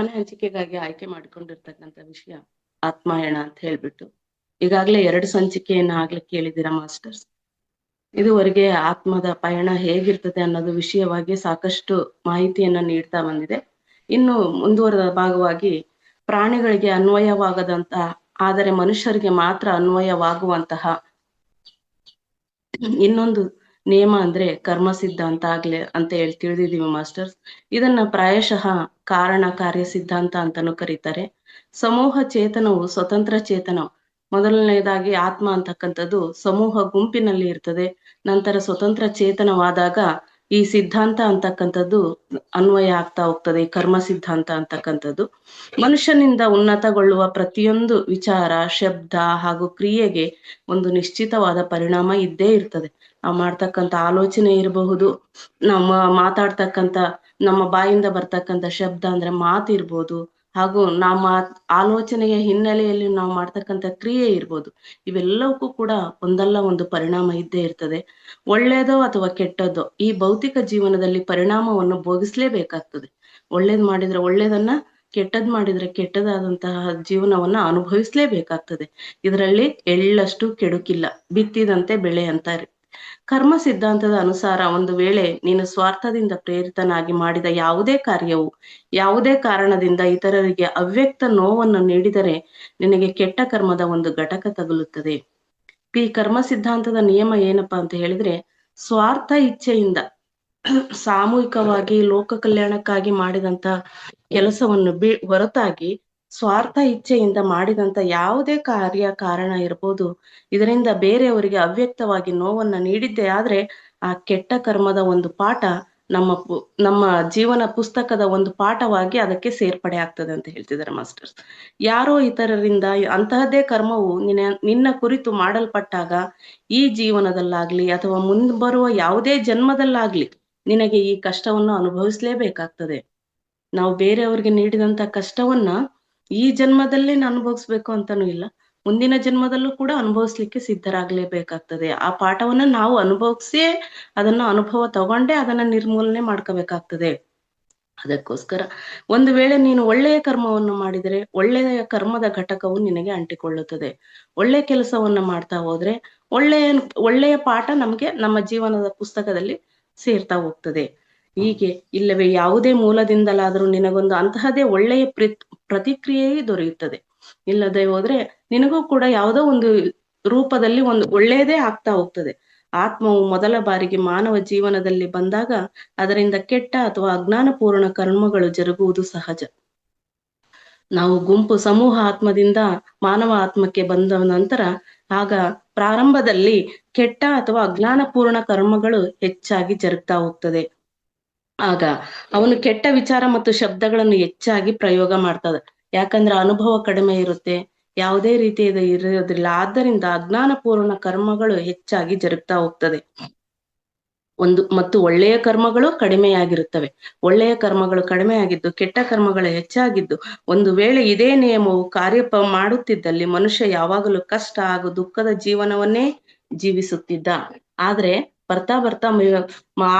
ಮನೆ ಹಂಚಿಕೆಗಾಗಿ ಆಯ್ಕೆ ಮಾಡಿಕೊಂಡಿರ್ತಕ್ಕಂಥ ವಿಷಯ ಆತ್ಮಾಯಣ ಅಂತ ಹೇಳ್ಬಿಟ್ಟು ಈಗಾಗ್ಲೇ 2 ಸಂಚಿಕೆಯನ್ನ ಆಗ್ಲೇ ಕೇಳಿದ್ದೀರಾ ಮಾಸ್ಟರ್ಸ್. ಇದುವರೆಗೆ ಆತ್ಮದ ಪಯಣ ಹೇಗಿರ್ತದೆ ಅನ್ನೋದು ವಿಷಯವಾಗಿ ಸಾಕಷ್ಟು ಮಾಹಿತಿಯನ್ನ ನೀಡ್ತಾ ಬಂದಿದೆ. ಇನ್ನು ಮುಂದುವರೆದ ಭಾಗವಾಗಿ ಪ್ರಾಣಿಗಳಿಗೆ ಅನ್ವಯವಾಗದಂತಹ ಆದರೆ ಮನುಷ್ಯರಿಗೆ ಮಾತ್ರ ಅನ್ವಯವಾಗುವಂತಹ ಇನ್ನೊಂದು ನಿಯಮ ಅಂದ್ರೆ ಕರ್ಮ ಸಿದ್ಧಾಂತ ಅಂತ ಹೇಳಿ ತಿಳಿದಿದೀವಿ ಮಾಸ್ಟರ್ಸ್. ಇದನ್ನ ಪ್ರಾಯಶಃ ಕಾರಣ ಕಾರ್ಯ ಸಿದ್ಧಾಂತ ಅಂತಾನೂ ಕರೀತಾರೆ. ಸಮೂಹ ಚೇತನವು ಸ್ವತಂತ್ರ ಚೇತನ. ಮೊದಲನೇದಾಗಿ ಆತ್ಮ ಅಂತಕ್ಕಂಥದ್ದು ಸಮೂಹ ಗುಂಪಿನಲ್ಲಿ ಇರ್ತದೆ. ನಂತರ ಸ್ವತಂತ್ರ ಚೇತನವಾದಾಗ ಈ ಸಿದ್ಧಾಂತ ಅಂತಕ್ಕಂಥದ್ದು ಅನ್ವಯ ಆಗ್ತಾ ಹೋಗ್ತದೆ, ಕರ್ಮ ಸಿದ್ಧಾಂತ ಅಂತಕ್ಕಂಥದ್ದು. ಮನುಷ್ಯನಿಂದ ಉನ್ನತಗೊಳ್ಳುವ ಪ್ರತಿಯೊಂದು ವಿಚಾರ, ಶಬ್ದ ಹಾಗೂ ಕ್ರಿಯೆಗೆ ಒಂದು ನಿಶ್ಚಿತವಾದ ಪರಿಣಾಮ ಇದ್ದೇ ಇರ್ತದೆ. ನಾವು ಮಾಡ್ತಕ್ಕಂಥ ಆಲೋಚನೆ ಇರಬಹುದು, ನಮ್ಮ ಮಾತಾಡ್ತಕ್ಕಂಥ ನಮ್ಮ ಬಾಯಿಂದ ಬರ್ತಕ್ಕಂಥ ಶಬ್ದ ಅಂದ್ರೆ ಮಾತಿರ್ಬೋದು, ಹಾಗೂ ನಮ್ಮ ಆಲೋಚನೆಯ ಹಿನ್ನೆಲೆಯಲ್ಲಿ ನಾವು ಮಾಡ್ತಕ್ಕಂಥ ಕ್ರಿಯೆ ಇರ್ಬೋದು. ಇವೆಲ್ಲವಕ್ಕೂ ಕೂಡ ಒಂದಲ್ಲ ಒಂದು ಪರಿಣಾಮ ಇದ್ದೇ ಇರ್ತದೆ. ಒಳ್ಳೇದೋ ಅಥವಾ ಕೆಟ್ಟದ್ದೋ ಈ ಭೌತಿಕ ಜೀವನದಲ್ಲಿ ಪರಿಣಾಮವನ್ನು ಭೋಗಿಸ್ಲೇಬೇಕಾಗ್ತದೆ. ಒಳ್ಳೇದ್ ಮಾಡಿದ್ರೆ ಒಳ್ಳೇದನ್ನ, ಕೆಟ್ಟದ್ ಮಾಡಿದ್ರೆ ಕೆಟ್ಟದಾದಂತಹ ಜೀವನವನ್ನ ಅನುಭವಿಸ್ಲೇಬೇಕಾಗ್ತದೆ. ಇದರಲ್ಲಿ ಎಳ್ಳಷ್ಟು ಕೆಡುಕಿಲ್ಲ, ಬಿತ್ತಿದಂತೆ ಬೆಳೆ ಅಂತಾರೆ. ಕರ್ಮ ಸಿದ್ಧಾಂತದ ಅನುಸಾರ ಒಂದು ವೇಳೆ ನೀನು ಸ್ವಾರ್ಥದಿಂದ ಪ್ರೇರಿತನಾಗಿ ಮಾಡಿದ ಯಾವುದೇ ಕಾರ್ಯವು ಯಾವುದೇ ಕಾರಣದಿಂದ ಇತರರಿಗೆ ಅವ್ಯಕ್ತ ನೋವನ್ನು ನೀಡಿದರೆ ನಿನಗೆ ಕೆಟ್ಟ ಕರ್ಮದ ಒಂದು ಘಟಕ ತಗುಲುತ್ತದೆ. ಈ ಕರ್ಮ ಸಿದ್ಧಾಂತದ ನಿಯಮ ಏನಪ್ಪಾ ಅಂತ ಹೇಳಿದ್ರೆ, ಸ್ವಾರ್ಥ ಇಚ್ಛೆಯಿಂದ ಸಾಮೂಹಿಕವಾಗಿ ಲೋಕ ಕಲ್ಯಾಣಕ್ಕಾಗಿ ಮಾಡಿದಂತ ಕೆಲಸವನ್ನು ಹೊರತಾಗಿ ಸ್ವಾರ್ಥ ಇಚ್ಛೆಯಿಂದ ಮಾಡಿದಂತ ಯಾವುದೇ ಕಾರ್ಯ ಕಾರಣ ಇರ್ಬೋದು, ಇದರಿಂದ ಬೇರೆಯವರಿಗೆ ಅವ್ಯಕ್ತವಾಗಿ ನೋವನ್ನ ನೀಡಿದ್ದೇ ಆದ್ರೆ ಆ ಕೆಟ್ಟ ಕರ್ಮದ ಒಂದು ಪಾಠ ನಮ್ಮ ಜೀವನ ಪುಸ್ತಕದ ಒಂದು ಪಾಠವಾಗಿ ಅದಕ್ಕೆ ಸೇರ್ಪಡೆ ಆಗ್ತದೆ ಅಂತ ಹೇಳ್ತಿದ್ದಾರೆ ಮಾಸ್ಟರ್ಸ್. ಯಾರೋ ಇತರರಿಂದ ಅಂತಹದ್ದೇ ಕರ್ಮವು ನಿನ್ನ ಕುರಿತು ಮಾಡಲ್ಪಟ್ಟಾಗ ಈ ಜೀವನದಲ್ಲಾಗ್ಲಿ ಅಥವಾ ಮುಂಬರುವ ಯಾವುದೇ ಜನ್ಮದಲ್ಲಾಗ್ಲಿ ನಿನಗೆ ಈ ಕಷ್ಟವನ್ನು ಅನುಭವಿಸ್ಲೇಬೇಕಾಗ್ತದೆ. ನಾವು ಬೇರೆಯವ್ರಿಗೆ ನೀಡಿದಂತ ಕಷ್ಟವನ್ನ ಈ ಜನ್ಮದಲ್ಲೇ ಅನುಭವಿಸ್ಬೇಕು ಅಂತಾನೂ ಇಲ್ಲ, ಮುಂದಿನ ಜನ್ಮದಲ್ಲೂ ಕೂಡ ಅನುಭವಿಸ್ಲಿಕ್ಕೆ ಸಿದ್ಧರಾಗ್ಲೇಬೇಕಾಗ್ತದೆ. ಆ ಪಾಠವನ್ನ ನಾವು ಅನುಭವಿಸೇ ಅದನ್ನ ಅನುಭವ ತಗೊಂಡೇ ಅದನ್ನ ನಿರ್ಮೂಲನೆ ಮಾಡ್ಕೋಬೇಕಾಗ್ತದೆ. ಅದಕ್ಕೋಸ್ಕರ ಒಂದು ವೇಳೆ ನೀನು ಒಳ್ಳೆಯ ಕರ್ಮವನ್ನು ಮಾಡಿದರೆ ಒಳ್ಳೆಯ ಕರ್ಮದ ಘಟಕವು ನಿನಗೆ ಅಂಟಿಕೊಳ್ಳುತ್ತದೆ. ಒಳ್ಳೆ ಕೆಲಸವನ್ನ ಮಾಡ್ತಾ ಹೋದ್ರೆ ಒಳ್ಳೆಯ ಪಾಠ ನಮ್ಗೆ ನಮ್ಮ ಜೀವನದ ಪುಸ್ತಕದಲ್ಲಿ ಸೇರ್ತಾ ಹೋಗ್ತದೆ. ಹೀಗೆ ಇಲ್ಲವೇ ಯಾವುದೇ ಮೂಲದಿಂದಲಾದ್ರೂ ನಿನಗೊಂದು ಅಂತಹದೇ ಒಳ್ಳೆಯ ಪ್ರತಿಕ್ರಿಯೆಯೇ ದೊರೆಯುತ್ತದೆ. ಇಲ್ಲದೆ ಹೋದ್ರೆ ನಿನಗೂ ಕೂಡ ಯಾವುದೋ ಒಂದು ರೂಪದಲ್ಲಿ ಒಂದು ಒಳ್ಳೆಯದೇ ಆಗ್ತಾ ಹೋಗ್ತದೆ. ಆತ್ಮವು ಮೊದಲ ಬಾರಿಗೆ ಮಾನವ ಜೀವನದಲ್ಲಿ ಬಂದಾಗ ಅದರಿಂದ ಕೆಟ್ಟ ಅಥವಾ ಅಜ್ಞಾನಪೂರ್ಣ ಕರ್ಮಗಳು ಜರುಗುವುದು ಸಹಜ. ನಾವು ಗುಂಪು ಸಮೂಹ ಆತ್ಮದಿಂದ ಮಾನವ ಆತ್ಮಕ್ಕೆ ಬಂದ ನಂತರ ಆಗ ಪ್ರಾರಂಭದಲ್ಲಿ ಕೆಟ್ಟ ಅಥವಾ ಅಜ್ಞಾನಪೂರ್ಣ ಕರ್ಮಗಳು ಹೆಚ್ಚಾಗಿ ಜರುಗ್ತಾ ಹೋಗ್ತದೆ. ಆಗ ಅವನು ಕೆಟ್ಟ ವಿಚಾರ ಮತ್ತು ಶಬ್ದಗಳನ್ನು ಹೆಚ್ಚಾಗಿ ಪ್ರಯೋಗ ಮಾಡ್ತದೆ. ಯಾಕಂದ್ರೆ ಅನುಭವ ಕಡಿಮೆ ಇರುತ್ತೆ, ಯಾವುದೇ ರೀತಿಯ ಇರೋದಿಲ್ಲ. ಆದ್ದರಿಂದ ಅಜ್ಞಾನಪೂರ್ಣ ಕರ್ಮಗಳು ಹೆಚ್ಚಾಗಿ ಜರುಗ್ತಾ ಹೋಗ್ತದೆ. ಮತ್ತು ಒಳ್ಳೆಯ ಕರ್ಮಗಳು ಕಡಿಮೆಯಾಗಿರುತ್ತವೆ. ಒಳ್ಳೆಯ ಕರ್ಮಗಳು ಕಡಿಮೆಯಾಗಿದ್ದು ಕೆಟ್ಟ ಕರ್ಮಗಳು ಹೆಚ್ಚಾಗಿದ್ದು ಒಂದು ವೇಳೆ ಇದೇ ನಿಯಮವು ಕಾರ್ಯ ಮಾಡುತ್ತಿದ್ದಲ್ಲಿ ಮನುಷ್ಯ ಯಾವಾಗಲೂ ಕಷ್ಟ ಹಾಗೂ ದುಃಖದ ಜೀವನವನ್ನೇ ಜೀವಿಸುತ್ತಿದ್ದ. ಆದ್ರೆ ಬರ್ತಾ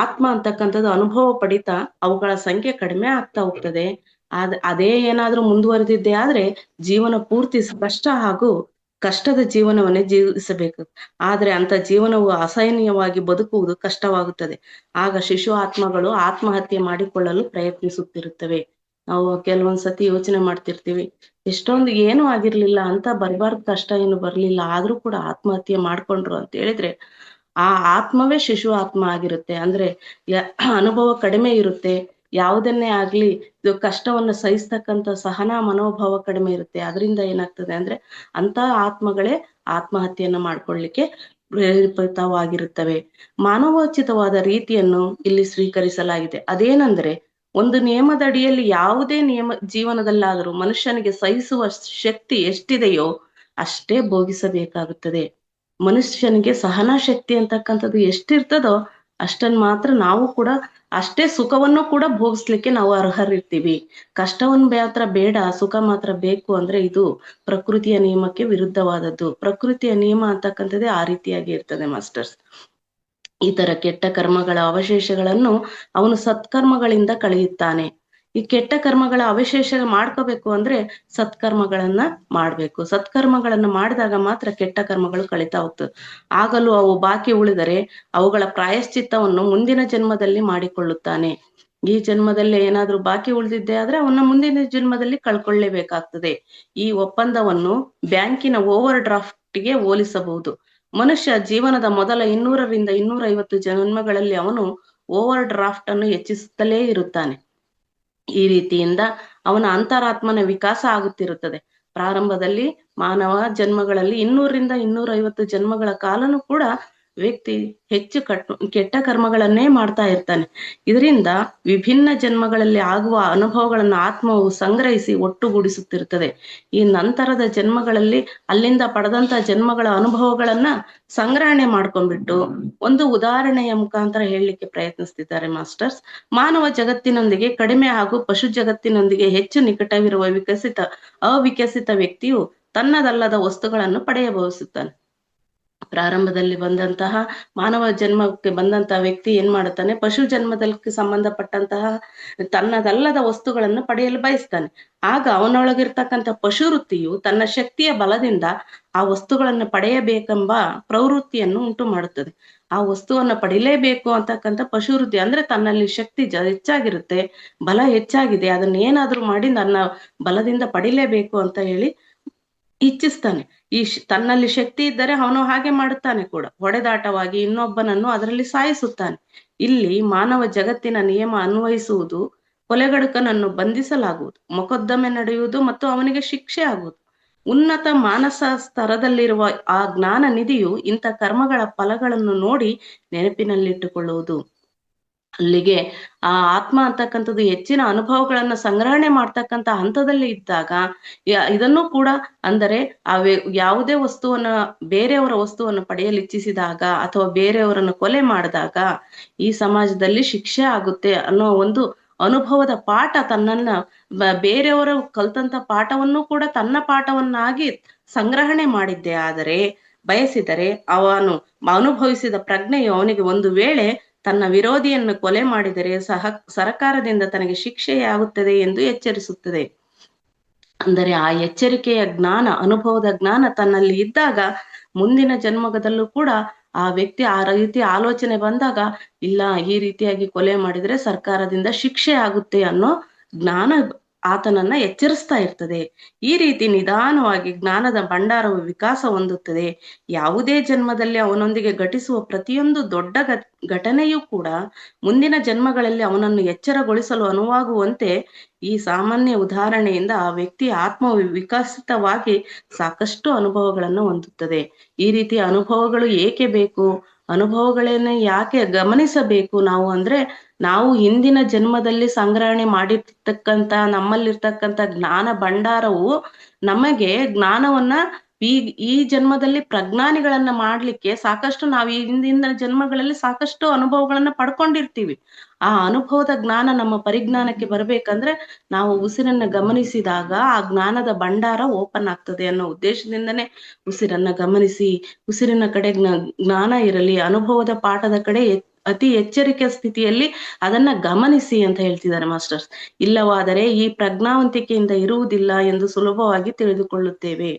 ಆತ್ಮ ಅಂತಕ್ಕಂಥದ್ದು ಅನುಭವ ಪಡಿತಾ ಅವುಗಳ ಸಂಖ್ಯೆ ಕಡಿಮೆ ಆಗ್ತಾ ಹೋಗ್ತದೆ. ಅದೇ ಏನಾದ್ರೂ ಮುಂದುವರೆದಿದ್ದೆ ಆದ್ರೆ ಜೀವನ ಪೂರ್ತಿ ಕಷ್ಟ ಹಾಗೂ ಕಷ್ಟದ ಜೀವನವನ್ನೇ ಜೀವಿಸಬೇಕು. ಆದ್ರೆ ಅಂತ ಜೀವನವು ಅಸಹನೀಯವಾಗಿ ಬದುಕುವುದು ಕಷ್ಟವಾಗುತ್ತದೆ. ಆಗ ಶಿಶು ಆತ್ಮಗಳು ಆತ್ಮಹತ್ಯೆ ಮಾಡಿಕೊಳ್ಳಲು ಪ್ರಯತ್ನಿಸುತ್ತಿರುತ್ತವೆ. ನಾವು ಕೆಲವೊಂದ್ಸತಿ ಯೋಚನೆ ಮಾಡ್ತಿರ್ತೀವಿ, ಎಷ್ಟೊಂದು ಏನೂ ಆಗಿರ್ಲಿಲ್ಲ ಅಂತ ಬರ್ಬಾರ್ದು ಕಷ್ಟ ಏನು ಬರ್ಲಿಲ್ಲ ಆದ್ರೂ ಕೂಡ ಆತ್ಮಹತ್ಯೆ ಮಾಡ್ಕೊಂಡ್ರು ಅಂತ ಹೇಳಿದ್ರೆ ಆ ಆತ್ಮವೇ ಶಿಶು ಆತ್ಮ ಆಗಿರುತ್ತೆ. ಅಂದ್ರೆ ಅನುಭವ ಕಡಿಮೆ ಇರುತ್ತೆ. ಯಾವುದನ್ನೇ ಆಗ್ಲಿ ಕಷ್ಟವನ್ನ ಸಹಿಸ್ತಕ್ಕಂಥ ಸಹನಾ ಮನೋಭಾವ ಕಡಿಮೆ ಇರುತ್ತೆ. ಅದರಿಂದ ಏನಾಗ್ತದೆ ಅಂದ್ರೆ ಅಂತ ಆತ್ಮಗಳೇ ಆತ್ಮಹತ್ಯೆಯನ್ನ ಮಾಡ್ಕೊಳ್ಲಿಕ್ಕೆ ಪ್ರೇರಿತವಾಗಿರುತ್ತವೆ. ಮಾನವೋಚಿತವಾದ ರೀತಿಯನ್ನು ಇಲ್ಲಿ ಸ್ವೀಕರಿಸಲಾಗಿದೆ. ಅದೇನಂದ್ರೆ ಒಂದು ನಿಯಮದ ಅಡಿಯಲ್ಲಿ ಯಾವುದೇ ಜೀವನದಲ್ಲಾದರೂ ಮನುಷ್ಯನಿಗೆ ಸಹಿಸುವ ಶಕ್ತಿ ಎಷ್ಟಿದೆಯೋ ಅಷ್ಟೇ ಭೋಗಿಸಬೇಕಾಗುತ್ತದೆ. ಮನುಷ್ಯನಿಗೆ ಸಹನಾ ಶಕ್ತಿ ಅಂತಕ್ಕಂಥದ್ದು ಎಷ್ಟಿರ್ತದೋ ಅಷ್ಟನ್ ಮಾತ್ರ ನಾವು ಕೂಡ ಅಷ್ಟೇ ಸುಖವನ್ನು ಕೂಡ ಭೋಗಿಸ್ಲಿಕ್ಕೆ ನಾವು ಅರ್ಹರಿರ್ತೀವಿ. ಕಷ್ಟವನ್ನು ಮಾತ್ರ ಬೇಡ, ಸುಖ ಮಾತ್ರ ಬೇಕು ಅಂದ್ರೆ ಇದು ಪ್ರಕೃತಿಯ ನಿಯಮಕ್ಕೆ ವಿರುದ್ಧವಾದದ್ದು. ಪ್ರಕೃತಿಯ ನಿಯಮ ಅಂತಕ್ಕಂಥದ್ದೇ ಆ ರೀತಿಯಾಗಿ ಇರ್ತದೆ ಮಾಸ್ಟರ್ಸ್. ಈ ತರ ಕೆಟ್ಟ ಕರ್ಮಗಳ ಅವಶೇಷಗಳನ್ನು ಅವನು ಸತ್ಕರ್ಮಗಳಿಂದ ಕಳೆಯುತ್ತಾನೆ. ಈ ಕೆಟ್ಟ ಕರ್ಮಗಳ ಅವಶೇಷ ಮಾಡ್ಕೋಬೇಕು ಅಂದ್ರೆ ಸತ್ಕರ್ಮಗಳನ್ನ ಮಾಡ್ಬೇಕು. ಸತ್ಕರ್ಮಗಳನ್ನ ಮಾಡಿದಾಗ ಮಾತ್ರ ಕೆಟ್ಟ ಕರ್ಮಗಳು ಕಳೀತಾ ಹೋಗ್ತದೆ. ಆಗಲೂ ಅವು ಬಾಕಿ ಉಳಿದರೆ ಅವುಗಳ ಪ್ರಾಯಶ್ಚಿತ್ತವನ್ನು ಮುಂದಿನ ಜನ್ಮದಲ್ಲಿ ಮಾಡಿಕೊಳ್ಳುತ್ತಾನೆ. ಈ ಜನ್ಮದಲ್ಲಿ ಏನಾದ್ರೂ ಬಾಕಿ ಉಳಿದಿದ್ದೆ ಆದ್ರೆ ಅವನ್ನ ಮುಂದಿನ ಜನ್ಮದಲ್ಲಿ ಕಳ್ಕೊಳ್ಳೇಬೇಕಾಗ್ತದೆ. ಈ ಒಪ್ಪಂದವನ್ನು ಬ್ಯಾಂಕಿನ ಓವರ್ ಡ್ರಾಫ್ಟ್ಗೆ ಹೋಲಿಸಬಹುದು. ಮನುಷ್ಯ ಜೀವನದ ಮೊದಲ 200ರಿಂದ 250 ಜನ್ಮಗಳಲ್ಲಿ ಅವನು ಓವರ್ ಡ್ರಾಫ್ಟ್ ಅನ್ನು ಹೆಚ್ಚಿಸುತ್ತಲೇ ಇರುತ್ತಾನೆ. ಈ ರೀತಿಯಿಂದ ಅವನ ಅಂತರಾತ್ಮನ ವಿಕಾಸ ಆಗುತ್ತಿರುತ್ತದೆ. ಪ್ರಾರಂಭದಲ್ಲಿ ಮಾನವ ಜನ್ಮಗಳಲ್ಲಿ 200ರಿಂದ 250 ಜನ್ಮಗಳ ಕಾಲನೂ ಕೂಡ ವ್ಯಕ್ತಿ ಹೆಚ್ಚು ಕೆಟ್ಟ ಕರ್ಮಗಳನ್ನೇ ಮಾಡ್ತಾ ಇರ್ತಾನೆ. ಇದರಿಂದ ವಿಭಿನ್ನ ಜನ್ಮಗಳಲ್ಲಿ ಆಗುವ ಅನುಭವಗಳನ್ನು ಆತ್ಮವು ಸಂಗ್ರಹಿಸಿ ಒಟ್ಟುಗೂಡಿಸುತ್ತಿರುತ್ತದೆ. ಈ ನಂತರದ ಜನ್ಮಗಳಲ್ಲಿ ಅಲ್ಲಿಂದ ಪಡೆದಂತ ಜನ್ಮಗಳ ಅನುಭವಗಳನ್ನ ಸಂಗ್ರಹಣೆ ಮಾಡ್ಕೊಂಡ್ಬಿಟ್ಟು ಒಂದು ಉದಾಹರಣೆಯ ಮುಖಾಂತರ ಹೇಳಲಿಕ್ಕೆ ಪ್ರಯತ್ನಿಸ್ತಿದ್ದಾರೆ ಮಾಸ್ಟರ್ಸ್. ಮಾನವ ಜಗತ್ತಿನೊಂದಿಗೆ ಕಡಿಮೆ ಹಾಗೂ ಪಶು ಜಗತ್ತಿನೊಂದಿಗೆ ಹೆಚ್ಚು ನಿಕಟವಿರುವ ಅವಿಕಸಿತ ವ್ಯಕ್ತಿಯು ತನ್ನದಲ್ಲದ ವಸ್ತುಗಳನ್ನು ಪಡೆಯ ಬಯಸುತ್ತಾನೆ. ಪ್ರಾರಂಭದಲ್ಲಿ ಬಂದಂತಹ ಮಾನವ ಜನ್ಮಕ್ಕೆ ಬಂದಂತಹ ವ್ಯಕ್ತಿ ಏನ್ ಮಾಡುತ್ತಾನೆ, ಪಶು ಜನ್ಮದಲ್ಲಿ ಸಂಬಂಧಪಟ್ಟಂತಹ ತನ್ನದಲ್ಲದ ವಸ್ತುಗಳನ್ನು ಪಡೆಯಲು ಬಯಸ್ತಾನೆ. ಆಗ ಅವನೊಳಗಿರ್ತಕ್ಕಂಥ ಪಶು ವೃತ್ತಿಯು ತನ್ನ ಶಕ್ತಿಯ ಬಲದಿಂದ ಆ ವಸ್ತುಗಳನ್ನು ಪಡೆಯಬೇಕೆಂಬ ಪ್ರವೃತ್ತಿಯನ್ನು ಉಂಟು ಮಾಡುತ್ತದೆ. ಆ ವಸ್ತುವನ್ನ ಪಡಿಲೇಬೇಕು ಅಂತಕ್ಕಂಥ ಪಶು ವೃತ್ತಿ ಅಂದ್ರೆ ತನ್ನಲ್ಲಿ ಶಕ್ತಿ ಹೆಚ್ಚಾಗಿರುತ್ತೆ, ಬಲ ಹೆಚ್ಚಾಗಿದೆ, ಅದನ್ನ ಏನಾದ್ರೂ ಮಾಡಿ ನನ್ನ ಬಲದಿಂದ ಪಡಿಲೇಬೇಕು ಅಂತ ಹೇಳಿ ಇಚ್ಛಿಸ್ತಾನೆ. ತನ್ನಲ್ಲಿ ಶಕ್ತಿ ಇದ್ದರೆ ಅವನು ಹಾಗೆ ಮಾಡುತ್ತಾನೆ ಕೂಡ, ಹೊಡೆದಾಟವಾಗಿ ಇನ್ನೊಬ್ಬನನ್ನು ಅದರಲ್ಲಿ ಸಾಯಿಸುತ್ತಾನೆ. ಇಲ್ಲಿ ಮಾನವ ಜಗತ್ತಿನ ನಿಯಮ ಅನ್ವಯಿಸುವುದು, ಕೊಲೆಗಡುಕನನ್ನು ಬಂಧಿಸಲಾಗುವುದು, ಮೊಕದ್ದಮೆ ನಡೆಯುವುದು ಮತ್ತು ಅವನಿಗೆ ಶಿಕ್ಷೆ ಆಗುವುದು. ಉನ್ನತ ಮಾನಸ ಸ್ತರದಲ್ಲಿರುವ ಆ ಜ್ಞಾನ ನಿಧಿಯು ಇಂಥ ಕರ್ಮಗಳ ಫಲಗಳನ್ನು ನೋಡಿ ನೆನಪಿನಲ್ಲಿಟ್ಟುಕೊಳ್ಳುವುದು. ಅಲ್ಲಿಗೆ ಆ ಆತ್ಮ ಅಂತಕ್ಕಂಥದ್ದು ಹೆಚ್ಚಿನ ಅನುಭವಗಳನ್ನ ಸಂಗ್ರಹಣೆ ಮಾಡ್ತಕ್ಕಂಥ ಹಂತದಲ್ಲಿ ಇದ್ದಾಗ ಇದನ್ನು ಕೂಡ ಅಂದರೆ ಯಾವುದೇ ವಸ್ತುವನ್ನ ಬೇರೆಯವರ ವಸ್ತುವನ್ನು ಪಡೆಯಲು ಇಚ್ಛಿಸಿದಾಗ ಅಥವಾ ಬೇರೆಯವರನ್ನು ಕೊಲೆ ಮಾಡಿದಾಗ ಈ ಸಮಾಜದಲ್ಲಿ ಶಿಕ್ಷೆ ಆಗುತ್ತೆ ಅನ್ನೋ ಒಂದು ಅನುಭವದ ಪಾಠ ತನ್ನನ್ನ ಬೇರೆಯವರು ಕಲ್ತಂತ ಪಾಠವನ್ನು ಕೂಡ ತನ್ನ ಪಾಠವನ್ನಾಗಿ ಸಂಗ್ರಹಣೆ ಮಾಡಿದ್ದೆ ಆದರೆ ಬಯಸಿದರೆ ಅವನು ಅನುಭವಿಸಿದ ಪ್ರಜ್ಞೆಯು ಅವನಿಗೆ ಒಂದು ವೇಳೆ ತನ್ನ ವಿರೋಧಿಯನ್ನು ಕೊಲೆ ಮಾಡಿದರೆ ಸರಕಾರದಿಂದ ತನಗೆ ಶಿಕ್ಷೆಯಾಗುತ್ತದೆ ಎಂದು ಎಚ್ಚರಿಸುತ್ತದೆ. ಅಂದರೆ ಆ ಎಚ್ಚರಿಕೆಯ ಜ್ಞಾನ, ಅನುಭವದ ಜ್ಞಾನ ತನ್ನಲ್ಲಿ ಇದ್ದಾಗ ಮುಂದಿನ ಜನ್ಮದಲ್ಲೂ ಕೂಡ ಆ ವ್ಯಕ್ತಿ ಆ ರೀತಿ ಆಲೋಚನೆ ಬಂದಾಗ ಇಲ್ಲ ಈ ರೀತಿಯಾಗಿ ಕೊಲೆ ಮಾಡಿದ್ರೆ ಸರ್ಕಾರದಿಂದ ಶಿಕ್ಷೆ ಆಗುತ್ತೆ ಅನ್ನೋ ಜ್ಞಾನ ಆತನನ್ನ ಎಚ್ಚರಿಸ್ತಾ ಇರ್ತದೆ. ಈ ರೀತಿ ನಿಧಾನವಾಗಿ ಜ್ಞಾನದ ಭಂಡಾರವು ವಿಕಾಸ ಹೊಂದುತ್ತದೆ. ಯಾವುದೇ ಜನ್ಮದಲ್ಲಿ ಅವನೊಂದಿಗೆ ಘಟಿಸುವ ಪ್ರತಿಯೊಂದು ದೊಡ್ಡ ಘಟನೆಯೂ ಕೂಡ ಮುಂದಿನ ಜನ್ಮಗಳಲ್ಲಿ ಅವನನ್ನು ಎಚ್ಚರಗೊಳಿಸಲು ಅನುವಾಗುವಂತೆ ಈ ಸಾಮಾನ್ಯ ಉದಾಹರಣೆಯಿಂದ ಆ ವ್ಯಕ್ತಿಯ ಆತ್ಮವು ವಿಕಸಿತವಾಗಿ ಸಾಕಷ್ಟು ಅನುಭವಗಳನ್ನು ಹೊಂದುತ್ತದೆ. ಈ ರೀತಿಯ ಅನುಭವಗಳು ಏಕೆ ಬೇಕು, ಅನುಭವಗಳನ್ನ ಯಾಕೆ ಗಮನಿಸಬೇಕು ನಾವು ಅಂದ್ರೆ, ನಾವು ಹಿಂದಿನ ಜನ್ಮದಲ್ಲಿ ಸಂಗ್ರಹಣೆ ಮಾಡಿರ್ತಕ್ಕಂಥ ನಮ್ಮಲ್ಲಿರ್ತಕ್ಕಂಥ ಜ್ಞಾನ ಭಂಡಾರವು ನಮಗೆ ಜ್ಞಾನವನ್ನ ಈ ಜನ್ಮದಲ್ಲಿ ಪ್ರಜ್ಞಾನಿಗಳನ್ನ ಮಾಡ್ಲಿಕ್ಕೆ ಸಾಕಷ್ಟು ನಾವು ಈ ಹಿಂದಿನ ಜನ್ಮಗಳಲ್ಲಿ ಸಾಕಷ್ಟು ಅನುಭವಗಳನ್ನ ಪಡ್ಕೊಂಡಿರ್ತೀವಿ. ಆ ಅನುಭವದ ಜ್ಞಾನ ನಮ್ಮ ಪರಿಜ್ಞಾನಕ್ಕೆ ಬರ್ಬೇಕಂದ್ರೆ ನಾವು ಉಸಿರನ್ನ ಗಮನಿಸಿದಾಗ ಆ ಜ್ಞಾನದ ಭಂಡಾರ ಓಪನ್ ಆಗ್ತದೆ ಅನ್ನೋ ಉದ್ದೇಶದಿಂದನೇ ಉಸಿರನ್ನ ಗಮನಿಸಿ, ಉಸಿರಿನ ಕಡೆ ಜ್ಞಾನ ಇರಲಿ, ಅನುಭವದ ಪಾಠದ ಕಡೆ ಅತಿ ಎಚ್ಚರಿಕೆ ಸ್ಥಿತಿಯಲ್ಲಿ ಅದನ್ನ ಗಮನಿಸಿ ಅಂತ ಹೇಳ್ತಿದ್ದಾರೆ ಮಾಸ್ಟರ್ಸ್. ಇಲ್ಲವಾದರೆ ಈ ಪ್ರಜ್ಞಾವಂತಿಕೆಯಿಂದ ಇರುವುದಿಲ್ಲ ಎಂದು ಸುಲಭವಾಗಿ ತಿಳಿದುಕೊಳ್ಳುತ್ತೇವೆ.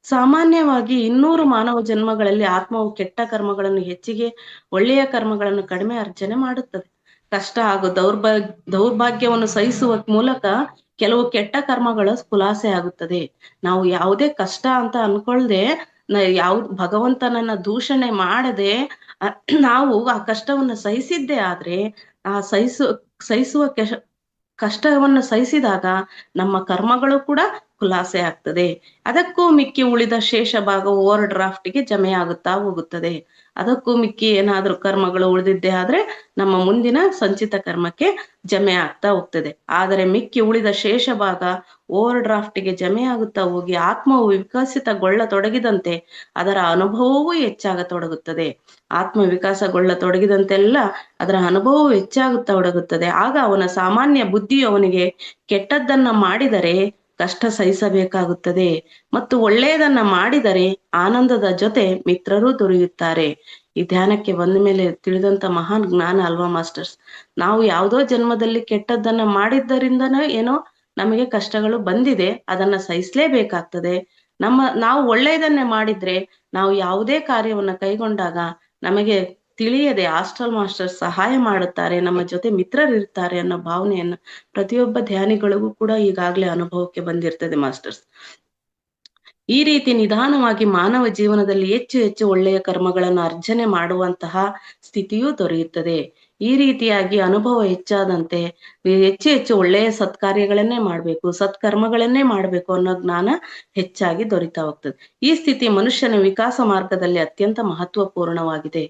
ಸಾಮಾನ್ಯವಾಗಿ 200 ಮಾನವ ಜನ್ಮಗಳಲ್ಲಿ ಆತ್ಮವು ಕೆಟ್ಟ ಕರ್ಮಗಳನ್ನು ಹೆಚ್ಚಿಗೆ, ಒಳ್ಳೆಯ ಕರ್ಮಗಳನ್ನು ಕಡಿಮೆ ಅರ್ಜನೆ ಮಾಡುತ್ತದೆ. ಕಷ್ಟ ಹಾಗೂ ದೌರ್ಭಾಗ್ಯವನ್ನು ಸಹಿಸುವ ಮೂಲಕ ಕೆಲವು ಕೆಟ್ಟ ಕರ್ಮಗಳ ಖುಲಾಸೆ ಆಗುತ್ತದೆ. ನಾವು ಯಾವುದೇ ಕಷ್ಟ ಅಂತ ಅನ್ಕೊಳ್ದೆ, ಭಗವಂತನನ್ನ ದೂಷಣೆ ಮಾಡದೆ ನಾವು ಆ ಕಷ್ಟವನ್ನು ಸಹಿಸಿದ್ದೇ ಆದ್ರೆ ಆ ಸಹಿಸುವ ಕಷ್ಟವನ್ನು ಸಹಿಸಿದಾಗ ನಮ್ಮ ಕರ್ಮಗಳು ಕೂಡ ಖುಲಾಸೆ ಆಗ್ತದೆ. ಅದಕ್ಕೂ ಮಿಕ್ಕಿ ಉಳಿದ ಶೇಷ ಭಾಗ ಓವರ್ ಡ್ರಾಫ್ಟ್ಗೆ ಜಮೆ ಆಗುತ್ತಾ ಹೋಗುತ್ತದೆ. ಅದಕ್ಕೂ ಮಿಕ್ಕಿ ಏನಾದ್ರೂ ಕರ್ಮಗಳು ಉಳಿದಿದ್ದೆ ಆದ್ರೆ ನಮ್ಮ ಮುಂದಿನ ಸಂಚಿತ ಕರ್ಮಕ್ಕೆ ಜಮೆ ಆಗ್ತಾ ಹೋಗ್ತದೆ. ಆದರೆ ಮಿಕ್ಕಿ ಉಳಿದ ಶೇಷ ಭಾಗ ಓವರ್ ಡ್ರಾಫ್ಟ್ಗೆ ಜಮೆ ಆಗುತ್ತಾ ಹೋಗಿ ಆತ್ಮವು ವಿಕಸಿತಗೊಳ್ಳತೊಡಗಿದಂತೆ ಅದರ ಅನುಭವವೂ ಹೆಚ್ಚಾಗತೊಡಗುತ್ತದೆ. ಆತ್ಮ ವಿಕಾಸಗೊಳ್ಳತೊಡಗಿದಂತೆಲ್ಲ ಅದರ ಅನುಭವವು ಹೆಚ್ಚಾಗುತ್ತಾ ತೊಡಗುತ್ತದೆ. ಆಗ ಅವನ ಸಾಮಾನ್ಯ ಬುದ್ಧಿಯು ಅವನಿಗೆ ಕೆಟ್ಟದ್ದನ್ನ ಮಾಡಿದರೆ ಕಷ್ಟ ಸಹಿಸಬೇಕಾಗುತ್ತದೆ. ಮತ್ತು ಒಳ್ಳೆಯದನ್ನ ಮಾಡಿದರೆ ಆನಂದದ ಜೊತೆ ಮಿತ್ರರೂ ದೊರೆಯುತ್ತಾರೆ. ಈ ಧ್ಯಾನಕ್ಕೆ ಬಂದ ಮೇಲೆ ತಿಳಿದಂತ ಮಹಾನ್ ಜ್ಞಾನ ಅಲ್ವಾ ಮಾಸ್ಟರ್ಸ್. ನಾವು ಯಾವುದೋ ಜನ್ಮದಲ್ಲಿ ಕೆಟ್ಟದ್ದನ್ನ ಮಾಡಿದ್ದರಿಂದನೋ ಏನೋ ನಮಗೆ ಕಷ್ಟಗಳು ಬಂದಿದೆ, ಅದನ್ನ ಸಹಿಸ್ಲೇಬೇಕಾಗ್ತದೆ. ನಾವು ಒಳ್ಳೆಯದನ್ನೇ ಮಾಡಿದ್ರೆ, ನಾವು ಯಾವುದೇ ಕಾರ್ಯವನ್ನ ಕೈಗೊಂಡಾಗ ನಮಗೆ ತಿಳಿಯದೆ ಹಾಸ್ಟೆಲ್ ಮಾಸ್ಟರ್ಸ್ ಸಹಾಯ ಮಾಡುತ್ತಾರೆ, ನಮ್ಮ ಜೊತೆ ಮಿತ್ರರಿರ್ತಾರೆ ಅನ್ನೋ ಭಾವನೆಯನ್ನ ಪ್ರತಿಯೊಬ್ಬ ಧ್ಯಾನಿಗಳಿಗೂ ಕೂಡ ಈಗಾಗ್ಲೇ ಅನುಭವಕ್ಕೆ ಬಂದಿರ್ತದೆ ಮಾಸ್ಟರ್ಸ್. ಈ ರೀತಿ ನಿಧಾನವಾಗಿ ಮಾನವ ಜೀವನದಲ್ಲಿ ಹೆಚ್ಚು ಹೆಚ್ಚು ಒಳ್ಳೆಯ ಕರ್ಮಗಳನ್ನು ಅರ್ಜನೆ ಮಾಡುವಂತಹ ಸ್ಥಿತಿಯೂ ದೊರೆಯುತ್ತದೆ. ಈ ರೀತಿಯಾಗಿ ಅನುಭವ ಹೆಚ್ಚಾದಂತೆ ಹೆಚ್ಚು ಹೆಚ್ಚು ಒಳ್ಳೆಯ ಸತ್ಕಾರ್ಯಗಳನ್ನೇ ಮಾಡ್ಬೇಕು, ಸತ್ಕರ್ಮಗಳನ್ನೇ ಮಾಡ್ಬೇಕು ಅನ್ನೋ ಜ್ಞಾನ ಹೆಚ್ಚಾಗಿ ದೊರೀತಾ ಹೋಗ್ತದೆ. ಈ ಸ್ಥಿತಿ ಮನುಷ್ಯನ ವಿಕಾಸ ಮಾರ್ಗದಲ್ಲಿ ಅತ್ಯಂತ ಮಹತ್ವಪೂರ್ಣವಾಗಿದೆ.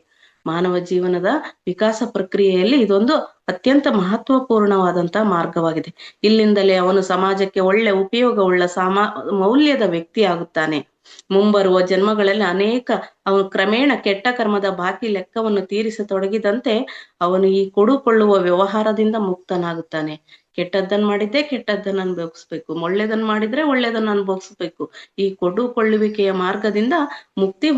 ಮಾನವ ಜೀವನದ ವಿಕಾಸ ಪ್ರಕ್ರಿಯೆಯಲ್ಲಿ ಇದೊಂದು ಅತ್ಯಂತ ಮಹತ್ವಪೂರ್ಣವಾದಂತಹ ಮಾರ್ಗವಾಗಿದೆ. ಇಲ್ಲಿಂದಲೇ ಅವನು ಸಮಾಜಕ್ಕೆ ಒಳ್ಳೆ ಉಪಯೋಗವುಳ್ಳ ಮೌಲ್ಯದ ವ್ಯಕ್ತಿ ಆಗುತ್ತಾನೆ. ಮುಂಬರುವ ಜನ್ಮಗಳಲ್ಲಿ ಅವನು ಕ್ರಮೇಣ ಕೆಟ್ಟ ಕರ್ಮದ ಬಾಕಿ ಲೆಕ್ಕವನ್ನು ತೀರಿಸತೊಡಗಿದಂತೆ ಅವನು ಈ ಕೊಡುಕೊಳ್ಳುವ ವ್ಯವಹಾರದಿಂದ ಮುಕ್ತನಾಗುತ್ತಾನೆ. ಕೆಟ್ಟದ್ದನ್ ಮಾಡಿದ್ದೆ ಕೆಟ್ಟದ್ದನ್ನ ಅನುಭವಿಸ್ಬೇಕು, ಒಳ್ಳೇದನ್ ಮಾಡಿದ್ರೆ ಒಳ್ಳೇದನ್ನ ಅನುಭವಿಸ್ಬೇಕು. ಈ ಕೊಡುಕೊಳ್ಳುವಿಕೆಯ ಮಾರ್ಗದಿಂದ ಮುಕ್ತಿ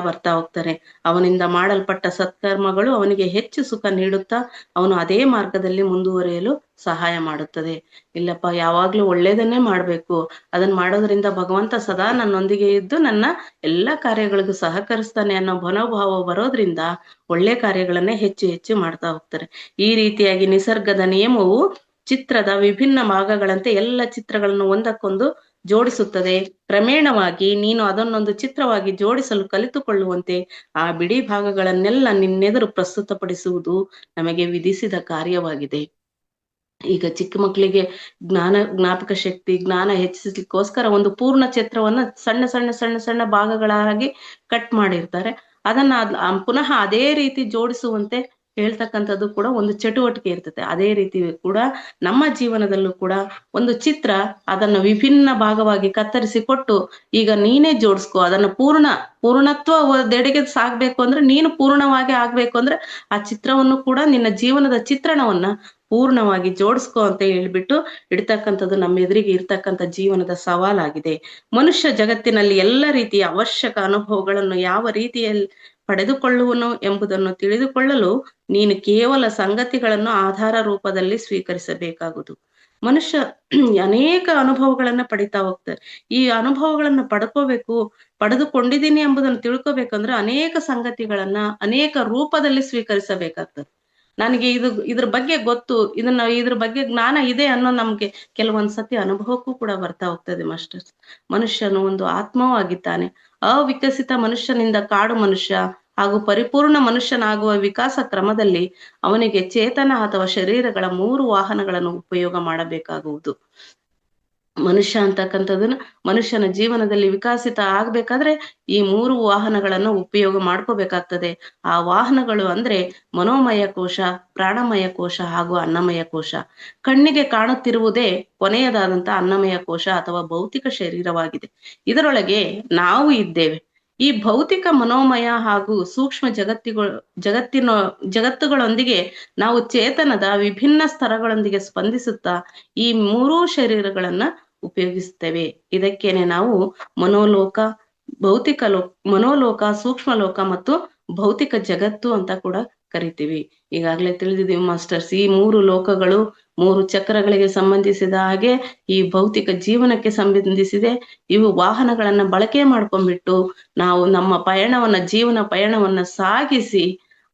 ಬರ್ತಾ ಹೋಗ್ತಾರೆ. ಅವನಿಂದ ಮಾಡಲ್ಪಟ್ಟ ಸತ್ಕರ್ಮಗಳು ಅವನಿಗೆ ಹೆಚ್ಚು ಸುಖ ನೀಡುತ್ತಾ ಅವನು ಅದೇ ಮಾರ್ಗದಲ್ಲಿ ಮುಂದುವರಿಯಲು ಸಹಾಯ ಮಾಡುತ್ತದೆ. ಇಲ್ಲಪ್ಪ, ಯಾವಾಗ್ಲೂ ಒಳ್ಳೇದನ್ನೇ ಮಾಡ್ಬೇಕು, ಅದನ್ನ ಮಾಡೋದ್ರಿಂದ ಭಗವಂತ ಸದಾ ನನ್ನೊಂದಿಗೆ ಇದ್ದು ನನ್ನ ಎಲ್ಲಾ ಕಾರ್ಯಗಳಿಗೂ ಸಹಕರಿಸ್ತಾನೆ ಅನ್ನೋ ಮನೋಭಾವ ಬರೋದ್ರಿಂದ ಒಳ್ಳೆ ಕಾರ್ಯಗಳನ್ನೇ ಹೆಚ್ಚು ಹೆಚ್ಚು ಮಾಡ್ತಾ ಹೋಗ್ತಾರೆ. ಈ ರೀತಿಯಾಗಿ ನಿಸರ್ಗದ ನಿಯಮವು ಚಿತ್ರದ ವಿಭಿನ್ನ ಭಾಗಗಳಂತೆ ಎಲ್ಲ ಚಿತ್ರಗಳನ್ನು ಒಂದಕ್ಕೊಂದು ಜೋಡಿಸುತ್ತದೆ. ಕ್ರಮೇಣವಾಗಿ ನೀನು ಅದನ್ನೊಂದು ಚಿತ್ರವಾಗಿ ಜೋಡಿಸಲು ಕಲಿತುಕೊಳ್ಳುವಂತೆ ಆ ಬಿಡಿ ಭಾಗಗಳನ್ನೆಲ್ಲ ನಿನ್ನೆದುರು ಪ್ರಸ್ತುತಪಡಿಸುವುದು ನಮಗೆ ವಿಧಿಸಿದ ಕಾರ್ಯವಾಗಿದೆ. ಈಗ ಚಿಕ್ಕ ಮಕ್ಕಳಿಗೆ ಜ್ಞಾಪಕ ಶಕ್ತಿ, ಜ್ಞಾನ ಹೆಚ್ಚಿಸ್ಲಿಕ್ಕೋಸ್ಕರ ಒಂದು ಪೂರ್ಣ ಚಿತ್ರವನ್ನ ಸಣ್ಣ ಸಣ್ಣ ಸಣ್ಣ ಸಣ್ಣ ಭಾಗಗಳಾಗಿ ಕಟ್ ಮಾಡಿರ್ತಾರೆ. ಅದನ್ನ ಪುನಃ ಅದೇ ರೀತಿ ಜೋಡಿಸುವಂತೆ ಹೇಳ್ತಕ್ಕಂಥದ್ದು ಕೂಡ ಒಂದು ಚಟುವಟಿಕೆ ಇರ್ತದೆ. ಅದೇ ರೀತಿ ಕೂಡ ನಮ್ಮ ಜೀವನದಲ್ಲೂ ಕೂಡ ಒಂದು ಚಿತ್ರ, ಅದನ್ನ ವಿಭಿನ್ನ ಭಾಗವಾಗಿ ಕತ್ತರಿಸಿ ಕೊಟ್ಟು ಈಗ ನೀನೇ ಜೋಡಿಸ್ಕೊ, ಅದನ್ನ ಪೂರ್ಣತ್ವದೆಡೆಗೆ ಸಾಗ್ಬೇಕು ಅಂದ್ರೆ ನೀನು ಪೂರ್ಣವಾಗಿ ಆಗ್ಬೇಕು ಅಂದ್ರೆ ಆ ಚಿತ್ರವನ್ನು ಕೂಡ ನಿನ್ನ ಜೀವನದ ಚಿತ್ರಣವನ್ನ ಪೂರ್ಣವಾಗಿ ಜೋಡಿಸ್ಕೊ ಅಂತ ಹೇಳ್ಬಿಟ್ಟು ಇಡ್ತಕ್ಕಂಥದ್ದು ನಮ್ಮ ಎದುರಿಗೆ ಇರ್ತಕ್ಕಂಥ ಜೀವನದ ಸವಾಲಾಗಿದೆ. ಮನುಷ್ಯ ಜಗತ್ತಿನಲ್ಲಿ ಎಲ್ಲ ರೀತಿಯ ಅವಶ್ಯಕ ಅನುಭವಗಳನ್ನು ಯಾವ ರೀತಿಯಲ್ಲಿ ಪಡೆದುಕೊಳ್ಳುವನು ಎಂಬುದನ್ನು ತಿಳಿದುಕೊಳ್ಳಲು ನೀನು ಕೇವಲ ಸಂಗತಿಗಳನ್ನು ಆಧಾರ ರೂಪದಲ್ಲಿ ಸ್ವೀಕರಿಸಬೇಕಾಗುವುದು. ಮನುಷ್ಯ ಅನೇಕ ಅನುಭವಗಳನ್ನ ಪಡಿತಾ ಹೋಗ್ತಾರೆ. ಈ ಅನುಭವಗಳನ್ನ ಪಡೆದುಕೊಂಡಿದ್ದೀನಿ ಎಂಬುದನ್ನು ತಿಳ್ಕೊಬೇಕಂದ್ರೆ ಅನೇಕ ಸಂಗತಿಗಳನ್ನ ಅನೇಕ ರೂಪದಲ್ಲಿ ಸ್ವೀಕರಿಸಬೇಕಾಗ್ತದೆ. ನನಗೆ ಇದ್ರ ಬಗ್ಗೆ ಗೊತ್ತು, ಇದ್ರ ಬಗ್ಗೆ ಜ್ಞಾನ ಇದೆ ಅನ್ನೋ ನಮ್ಗೆ ಕೆಲವೊಂದ್ಸತಿ ಅನುಭವಕ್ಕೂ ಕೂಡ ಬರ್ತಾ ಹೋಗ್ತದೆ ಮಾಸ್ಟರ್ಸ್. ಮನುಷ್ಯನು ಒಂದು ಆತ್ಮವಾಗಿದ್ದಾನೆ. ಅವಿಕಸಿತ ಮನುಷ್ಯನಿಂದ ಕಾಡು ಮನುಷ್ಯ ಹಾಗೂ ಪರಿಪೂರ್ಣ ಮನುಷ್ಯನಾಗುವ ವಿಕಾಸ ಕ್ರಮದಲ್ಲಿ ಅವನಿಗೆ ಚೇತನ ಅಥವಾ ಶರೀರಗಳ 3 ವಾಹನಗಳನ್ನು ಉಪಯೋಗ ಮಾಡಬೇಕಾಗುವುದು. ಮನುಷ್ಯ ಅಂತಕ್ಕಂಥದನ್ನ ಮನುಷ್ಯನ ಜೀವನದಲ್ಲಿ ವಿಕಸಿತ ಆಗ್ಬೇಕಾದ್ರೆ ಈ 3 ವಾಹನಗಳನ್ನು ಉಪಯೋಗ ಮಾಡ್ಕೋಬೇಕಾಗ್ತದೆ. ಆ ವಾಹನಗಳು ಅಂದ್ರೆ ಮನೋಮಯ ಕೋಶ, ಪ್ರಾಣಮಯ ಕೋಶ ಹಾಗೂ ಅನ್ನಮಯ ಕೋಶ. ಕಣ್ಣಿಗೆ ಕಾಣುತ್ತಿರುವುದೇ ಕೊನೆಯದಾದಂತ ಅನ್ನಮಯ ಕೋಶ ಅಥವಾ ಭೌತಿಕ ಶರೀರವಾಗಿದೆ. ಇದರೊಳಗೆ ನಾವು ಇದ್ದೇವೆ. ಈ ಭೌತಿಕ ಮನೋಮಯ ಹಾಗೂ ಸೂಕ್ಷ್ಮ ಜಗತ್ತುಗಳೊಂದಿಗೆ ನಾವು ಚೇತನದ ವಿಭಿನ್ನ ಸ್ತರಗಳೊಂದಿಗೆ ಸ್ಪಂದಿಸುತ್ತಾ ಈ 3 ಶರೀರಗಳನ್ನ ಉಪಯೋಗಿಸ್ತೇವೆ. ಇದಕ್ಕೇನೆ ನಾವು ಮನೋಲೋಕ, ಸೂಕ್ಷ್ಮ ಲೋಕ ಮತ್ತು ಭೌತಿಕ ಜಗತ್ತು ಅಂತ ಕೂಡ ಕರಿತೀವಿ. ಈಗಾಗ್ಲೇ ತಿಳಿದಿದ್ದೀವಿ ಮಾಸ್ಟರ್ಸ್, ಈ 3 ಲೋಕಗಳು 3 ಚಕ್ರಗಳಿಗೆ ಸಂಬಂಧಿಸಿದ ಹಾಗೆ ಈ ಭೌತಿಕ ಜೀವನಕ್ಕೆ ಸಂಬಂಧಿಸಿದೆ. ಇವು ವಾಹನಗಳನ್ನ ಬಳಕೆ ಮಾಡ್ಕೊಂಡ್ಬಿಟ್ಟು ನಾವು ನಮ್ಮ ಜೀವನ ಪಯಣವನ್ನ ಸಾಗಿಸಿ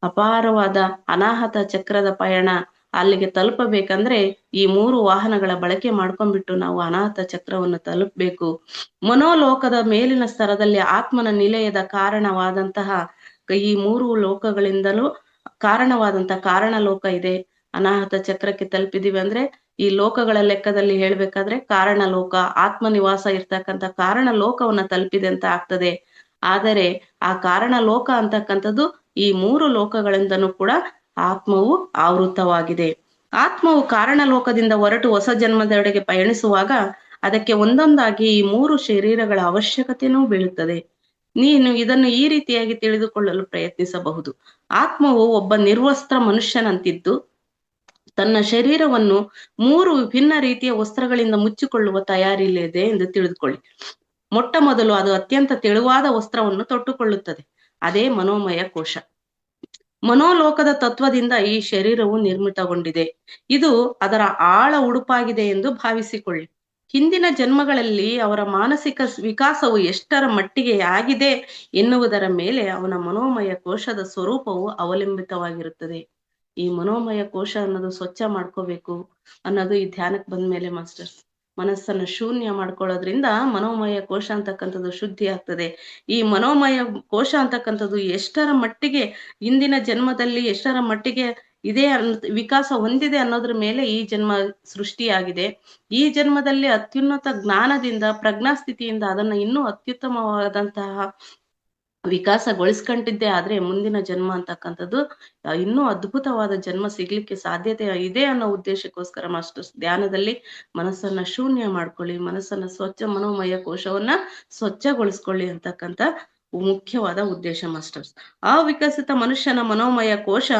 ಅಪಾರವಾದ ಅನಾಹತ ಚಕ್ರದ ಪಯಣ ಅಲ್ಲಿಗೆ ತಲುಪಬೇಕಂದ್ರೆ ಈ 3 ವಾಹನಗಳ ಬಳಕೆ ಮಾಡ್ಕೊಂಡ್ಬಿಟ್ಟು ನಾವು ಅನಾಹತ ಚಕ್ರವನ್ನು ತಲುಪಬೇಕು. ಮನೋಲೋಕದ ಮೇಲಿನ ಸ್ತರದಲ್ಲಿ ಆತ್ಮನ ನಿಲಯದ ಕಾರಣವಾದಂತಹ ಈ 3 ಲೋಕಗಳಿಂದಲೂ ಕಾರಣವಾದಂತಹ ಕಾರಣ ಲೋಕ ಇದೆ. ಅನಾಹತ ಚಕ್ರಕ್ಕೆ ತಲುಪಿದೀವಿ ಅಂದ್ರೆ ಈ ಲೋಕಗಳ ಲೆಕ್ಕದಲ್ಲಿ ಹೇಳ್ಬೇಕಾದ್ರೆ ಕಾರಣ ಲೋಕ, ಆತ್ಮ ನಿವಾಸ ಇರ್ತಕ್ಕಂಥ ಕಾರಣ ಲೋಕವನ್ನ ತಲುಪಿದೆ ಅಂತ ಆಗ್ತದೆ. ಆದರೆ ಆ ಕಾರಣ ಲೋಕ ಅಂತಕ್ಕಂಥದ್ದು ಈ 3 ಲೋಕಗಳಿಂದನೂ ಕೂಡ ಆತ್ಮವು ಆವೃತವಾಗಿದೆ. ಆತ್ಮವು ಕಾರಣ ಲೋಕದಿಂದ ಹೊರಟು ಹೊಸ ಜನ್ಮದೆಡೆಗೆ ಪಯಣಿಸುವಾಗ ಅದಕ್ಕೆ ಒಂದೊಂದಾಗಿ ಈ 3 ಶರೀರಗಳ ಅವಶ್ಯಕತೆನೂ ಬೀಳುತ್ತದೆ. ನೀನು ಇದನ್ನು ಈ ರೀತಿಯಾಗಿ ತಿಳಿದುಕೊಳ್ಳಲು ಪ್ರಯತ್ನಿಸಬಹುದು. ಆತ್ಮವು ಒಬ್ಬ ನಿರ್ವಸ್ತ್ರ ಮನುಷ್ಯನಂತಿದ್ದು ತನ್ನ ಶರೀರವನ್ನು 3 ವಿಭಿನ್ನ ರೀತಿಯ ವಸ್ತ್ರಗಳಿಂದ ಮುಚ್ಚಿಕೊಳ್ಳುವ ತಯಾರಿಯಲ್ಲಿದೆ ಎಂದು ತಿಳಿದುಕೊಳ್ಳಿ. ಮೊಟ್ಟ ಮೊದಲು ಅದು ಅತ್ಯಂತ ತೆಳುವಾದ ವಸ್ತ್ರವನ್ನು ತೊಟ್ಟುಕೊಳ್ಳುತ್ತದೆ. ಅದೇ ಮನೋಮಯ ಕೋಶ. ಮನೋಲೋಕದ ತತ್ವದಿಂದ ಈ ಶರೀರವು ನಿರ್ಮಿತಗೊಂಡಿದೆ. ಇದು ಅದರ ಆಳ ಉಡುಪಾಗಿದೆ ಎಂದು ಭಾವಿಸಿಕೊಳ್ಳಿ. ಹಿಂದಿನ ಜನ್ಮಗಳಲ್ಲಿ ಅವರ ಮಾನಸಿಕ ವಿಕಾಸವು ಎಷ್ಟರ ಮಟ್ಟಿಗೆ ಆಗಿದೆ ಎನ್ನುವುದರ ಮೇಲೆ ಅವನ ಮನೋಮಯ ಕೋಶದ ಸ್ವರೂಪವು ಅವಲಂಬಿತವಾಗಿರುತ್ತದೆ. ಈ ಮನೋಮಯ ಕೋಶ ಅನ್ನೋದು ಸ್ವಚ್ಛ ಮಾಡ್ಕೋಬೇಕು ಅನ್ನೋದು ಈ ಧ್ಯಾನಕ್ಕೆ ಬಂದ್ಮೇಲೆ ಮಾಸ್ಟರ್ಸ್. ಮನಸ್ಸನ್ನ ಶೂನ್ಯ ಮಾಡ್ಕೊಳ್ಳೋದ್ರಿಂದ ಮನೋಮಯ ಕೋಶ ಅಂತಕ್ಕಂಥದ್ದು ಶುದ್ಧಿ ಆಗ್ತದೆ. ಈ ಮನೋಮಯ ಕೋಶ ಅಂತಕ್ಕಂಥದ್ದು ಎಷ್ಟರ ಮಟ್ಟಿಗೆ ಇಂದಿನ ಜನ್ಮದಲ್ಲಿ ಎಷ್ಟರ ಮಟ್ಟಿಗೆ ಇದೇ ವಿಕಾಸ ಹೊಂದಿದೆ ಅನ್ನೋದ್ರ ಮೇಲೆ ಈ ಜನ್ಮ ಸೃಷ್ಟಿಯಾಗಿದೆ. ಈ ಜನ್ಮದಲ್ಲಿ ಅತ್ಯುನ್ನತ ಜ್ಞಾನದಿಂದ ಪ್ರಜ್ಞಾಸ್ಥಿತಿಯಿಂದ ಅದನ್ನ ಇನ್ನೂ ಅತ್ಯುತ್ತಮವಾದಂತಹ ವಿಕಾಸಗೊಳಿಸ್ಕೊಂಡಿದ್ದೆ ಆದ್ರೆ ಮುಂದಿನ ಜನ್ಮ ಅಂತಕ್ಕಂಥದ್ದು ಇನ್ನೂ ಅದ್ಭುತವಾದ ಜನ್ಮ ಸಿಗ್ಲಿಕ್ಕೆ ಸಾಧ್ಯತೆ ಇದೆ ಅನ್ನೋ ಉದ್ದೇಶಕ್ಕೋಸ್ಕರ ಮಾಸ್ಟರ್ಸ್ ಧ್ಯಾನದಲ್ಲಿ ಮನಸ್ಸನ್ನ ಶೂನ್ಯ ಮಾಡ್ಕೊಳ್ಳಿ, ಮನಸ್ಸನ್ನ ಸ್ವಚ್ಛ ಮನೋಮಯ ಕೋಶವನ್ನ ಸ್ವಚ್ಛಗೊಳಿಸ್ಕೊಳ್ಳಿ ಅಂತಕ್ಕಂಥ ಮುಖ್ಯವಾದ ಉದ್ದೇಶ ಮಾಸ್ಟರ್ಸ್. ಅವಿಕಸಿತ ಮನುಷ್ಯನ ಮನೋಮಯ ಕೋಶ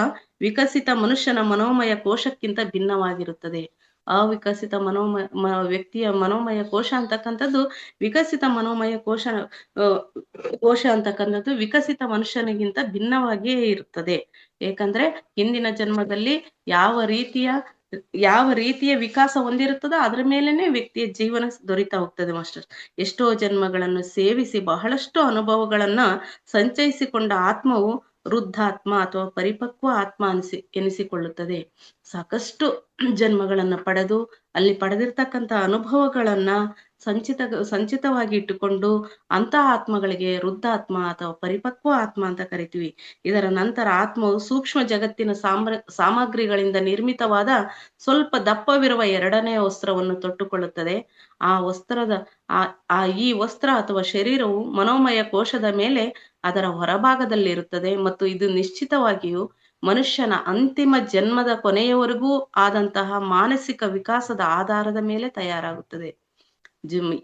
ವಿಕಸಿತ ಮನುಷ್ಯನ ಮನೋಮಯ ಕೋಶಕ್ಕಿಂತ ಭಿನ್ನವಾಗಿರುತ್ತದೆ. ಅವಿಕಸಿತ ವ್ಯಕ್ತಿಯ ಮನೋಮಯ ಕೋಶ ಅಂತಕ್ಕಂಥದ್ದು ವಿಕಸಿತ ಮನೋಮಯ ಕೋಶ ಅಂತಕ್ಕಂಥದ್ದು ವಿಕಸಿತ ಮನುಷ್ಯನಿಗಿಂತ ಭಿನ್ನವಾಗಿಯೇ ಇರುತ್ತದೆ. ಏಕೆಂದ್ರೆ ಹಿಂದಿನ ಜನ್ಮದಲ್ಲಿ ಯಾವ ರೀತಿಯ ವಿಕಾಸ ಹೊಂದಿರುತ್ತದೋ ಅದ್ರ ಮೇಲೆನೆ ವ್ಯಕ್ತಿಯ ಜೀವನ ದೊರೀತಾ ಹೋಗ್ತದೆ ಮಾಸ್ಟರ್. ಎಷ್ಟೋ ಜನ್ಮಗಳನ್ನು ಸೇವಿಸಿ ಬಹಳಷ್ಟು ಅನುಭವಗಳನ್ನ ಸಂಚಯಿಸಿಕೊಂಡ ಆತ್ಮವು ವೃದ್ಧಾತ್ಮ ಅಥವಾ ಪರಿಪಕ್ವ ಆತ್ಮ ಎನಿಸಿಕೊಳ್ಳುತ್ತದೆ. ಸಾಕಷ್ಟು ಜನ್ಮಗಳನ್ನ ಪಡೆದು ಅಲ್ಲಿ ಪಡೆದಿರ್ತಕ್ಕಂಥ ಅನುಭವಗಳನ್ನ ಸಂಚಿತವಾಗಿ ಇಟ್ಟುಕೊಂಡು ಅಂತ ಆತ್ಮಗಳಿಗೆ ವೃದ್ಧಾತ್ಮ ಅಥವಾ ಪರಿಪಕ್ವ ಆತ್ಮ ಅಂತ ಕರಿತೀವಿ. ಇದರ ನಂತರ ಆತ್ಮವು ಸೂಕ್ಷ್ಮ ಜಗತ್ತಿನ ಸಾಮಗ್ರಿಗಳಿಂದ ನಿರ್ಮಿತವಾದ ಸ್ವಲ್ಪ ದಪ್ಪವಿರುವ 2ನೇ ವಸ್ತ್ರವನ್ನು ತೊಟ್ಟುಕೊಳ್ಳುತ್ತದೆ. ಈ ವಸ್ತ್ರ ಅಥವಾ ಶರೀರವು ಮನೋಮಯ ಕೋಶದ ಮೇಲೆ ಅದರ ಹೊರಭಾಗದಲ್ಲಿರುತ್ತದೆ ಮತ್ತು ಇದು ನಿಶ್ಚಿತವಾಗಿಯೂ ಮನುಷ್ಯನ ಅಂತಿಮ ಜನ್ಮದ ಕೊನೆಯವರೆಗೂ ಆದಂತಹ ಮಾನಸಿಕ ವಿಕಾಸದ ಆಧಾರದ ಮೇಲೆ ತಯಾರಾಗುತ್ತದೆ.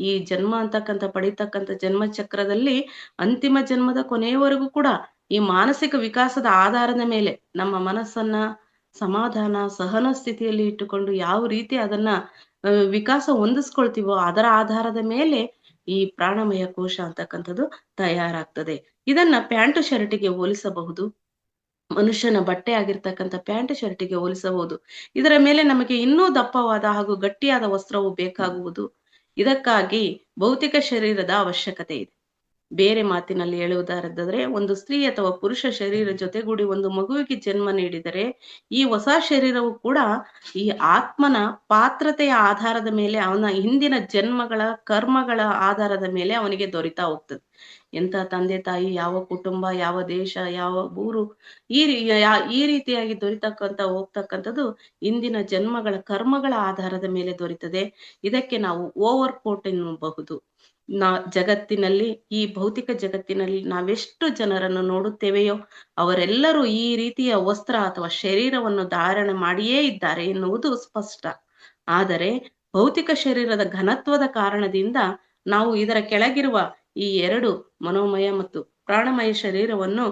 ಈ ಜನ್ಮ ಅಂತಕ್ಕಂಥ ಪಡಿತಕ್ಕಂಥ ಜನ್ಮ ಚಕ್ರದಲ್ಲಿ ಅಂತಿಮ ಜನ್ಮದ ಕೊನೆಯವರೆಗೂ ಕೂಡ ಈ ಮಾನಸಿಕ ವಿಕಾಸದ ಆಧಾರದ ಮೇಲೆ ನಮ್ಮ ಮನಸ್ಸನ್ನ ಸಮಾಧಾನ ಸಹನ ಸ್ಥಿತಿಯಲ್ಲಿ ಇಟ್ಟುಕೊಂಡು ಯಾವ ರೀತಿ ಅದನ್ನ ವಿಕಾಸ ಹೊಂದಿಸ್ಕೊಳ್ತೀವೋ ಅದರ ಆಧಾರದ ಮೇಲೆ ಈ ಪ್ರಾಣಮಯ ಕೋಶ ಅಂತಕ್ಕಂಥದ್ದು ತಯಾರಾಗ್ತದೆ. ಇದನ್ನ ಪ್ಯಾಂಟು ಶರ್ಟಿಗೆ ಹೋಲಿಸಬಹುದು. ಮನುಷ್ಯನ ಬಟ್ಟೆ ಆಗಿರ್ತಕ್ಕಂಥ ಪ್ಯಾಂಟ್ ಶರ್ಟಿಗೆ ಹೋಲಿಸಬಹುದು. ಇದರ ಮೇಲೆ ನಮಗೆ ಇನ್ನೂ ದಪ್ಪವಾದ ಹಾಗೂ ಗಟ್ಟಿಯಾದ ವಸ್ತ್ರವು ಬೇಕಾಗುವುದು. ಇದಕ್ಕಾಗಿ ಭೌತಿಕ ಶರೀರದ ಅವಶ್ಯಕತೆ ಇದೆ. ಬೇರೆ ಮಾತಿನಲ್ಲಿ ಹೇಳುವುದಾದರೆ ಒಂದು ಸ್ತ್ರೀ ಅಥವಾ ಪುರುಷ ಶರೀರ ಜೊತೆಗೂಡಿ ಒಂದು ಮಗುವಿಗೆ ಜನ್ಮ ನೀಡಿದರೆ ಈ ಹೊಸ ಶರೀರವು ಕೂಡ ಈ ಆತ್ಮನ ಪಾತ್ರತೆಯ ಆಧಾರದ ಮೇಲೆ ಅವನ ಹಿಂದಿನ ಜನ್ಮಗಳ ಕರ್ಮಗಳ ಆಧಾರದ ಮೇಲೆ ಅವನಿಗೆ ದೊರೀತಾ ಹೋಗ್ತದೆ. ಎಂತ ತಂದೆ ತಾಯಿ, ಯಾವ ಕುಟುಂಬ, ಯಾವ ದೇಶ, ಯಾವ ಊರು, ಈ ರೀತಿಯಾಗಿ ಹೋಗ್ತಕ್ಕಂಥದ್ದು ಇಂದಿನ ಜನ್ಮಗಳ ಕರ್ಮಗಳ ಆಧಾರದ ಮೇಲೆ ದೊರೀತದೆ. ಇದಕ್ಕೆ ನಾವು ಓವರ್ ಕೋಟ್ ಎನ್ನಬಹುದು. ಜಗತ್ತಿನಲ್ಲಿ ಈ ಭೌತಿಕ ಜಗತ್ತಿನಲ್ಲಿ ನಾವೆಷ್ಟು ಜನರನ್ನು ನೋಡುತ್ತೇವೆಯೋ ಅವರೆಲ್ಲರೂ ಈ ರೀತಿಯ ವಸ್ತ್ರ ಅಥವಾ ಶರೀರವನ್ನು ಧಾರಣೆ ಮಾಡಿಯೇ ಇದ್ದಾರೆ ಎನ್ನುವುದು ಸ್ಪಷ್ಟ. ಆದರೆ ಭೌತಿಕ ಶರೀರದ ಘನತ್ವದ ಕಾರಣದಿಂದ ನಾವು ಇದರ ಕೆಳಗಿರುವ ಈ 2 ಮನೋಮಯ ಮತ್ತು ಪ್ರಾಣಮಯ ಶರೀರವನ್ನು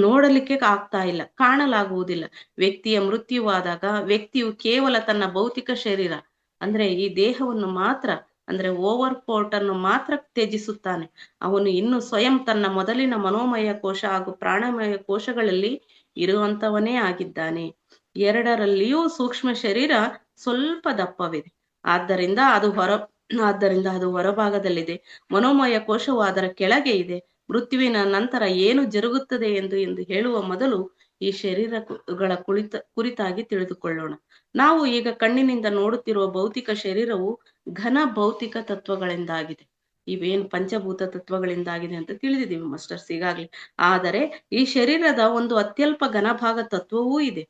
ನೋಡಲಿಕ್ಕೆ ಆಗ್ತಾ ಇಲ್ಲ, ಕಾಣಲಾಗುವುದಿಲ್ಲ. ವ್ಯಕ್ತಿಯ ಮೃತ್ಯುವಾದಾಗ ವ್ಯಕ್ತಿಯು ಕೇವಲ ತನ್ನ ಭೌತಿಕ ಶರೀರ ಅಂದ್ರೆ ಈ ದೇಹವನ್ನು ಮಾತ್ರ ಅಂದ್ರೆ ಓವರ್ ಕೋಟ್ ಅನ್ನು ಮಾತ್ರ ತ್ಯಜಿಸುತ್ತಾನೆ. ಅವನು ಇನ್ನು ಸ್ವಯಂ ತನ್ನ ಮೊದಲಿನ ಮನೋಮಯ ಕೋಶ ಹಾಗೂ ಪ್ರಾಣಮಯ ಕೋಶಗಳಲ್ಲಿ ಇರುವಂತವನೇ ಆಗಿದ್ದಾನೆ. 2ರಲ್ಲಿಯೂ ಸೂಕ್ಷ್ಮ ಶರೀರ ಸ್ವಲ್ಪ ದಪ್ಪವಿದೆ. ಆದ್ದರಿಂದ ಅದು ಹೊರಭಾಗದಲ್ಲಿದೆ. ಮನೋಮಯ ಕೋಶವು ಅದರ ಕೆಳಗೆ ಇದೆ. ಮೃತ್ಯುವಿನ ನಂತರ ಏನು ಜರುಗುತ್ತದೆ ಎಂದು ಹೇಳುವ ಮೊದಲು ಈ ಶರೀರಗಳ ಕುರಿತಾಗಿ ತಿಳಿದುಕೊಳ್ಳೋಣ. ನಾವು ಈಗ ಕಣ್ಣಿನಿಂದ ನೋಡುತ್ತಿರುವ ಭೌತಿಕ ಶರೀರವು ಘನ ಭೌತಿಕ ತತ್ವಗಳಿಂದಾಗಿದೆ. ಇವೇನು ಪಂಚಭೂತ ತತ್ವಗಳಿಂದಾಗಿದೆ ಅಂತ ತಿಳಿದಿದ್ದೀವಿ ಮಾಸ್ಟರ್ಸ್ ಈಗಾಗ್ಲೇ. ಆದರೆ ಈ ಶರೀರದ ಒಂದು ಅತ್ಯಲ್ಪ ಘನಭಾಗ ತತ್ವವೂ ಇದೆ.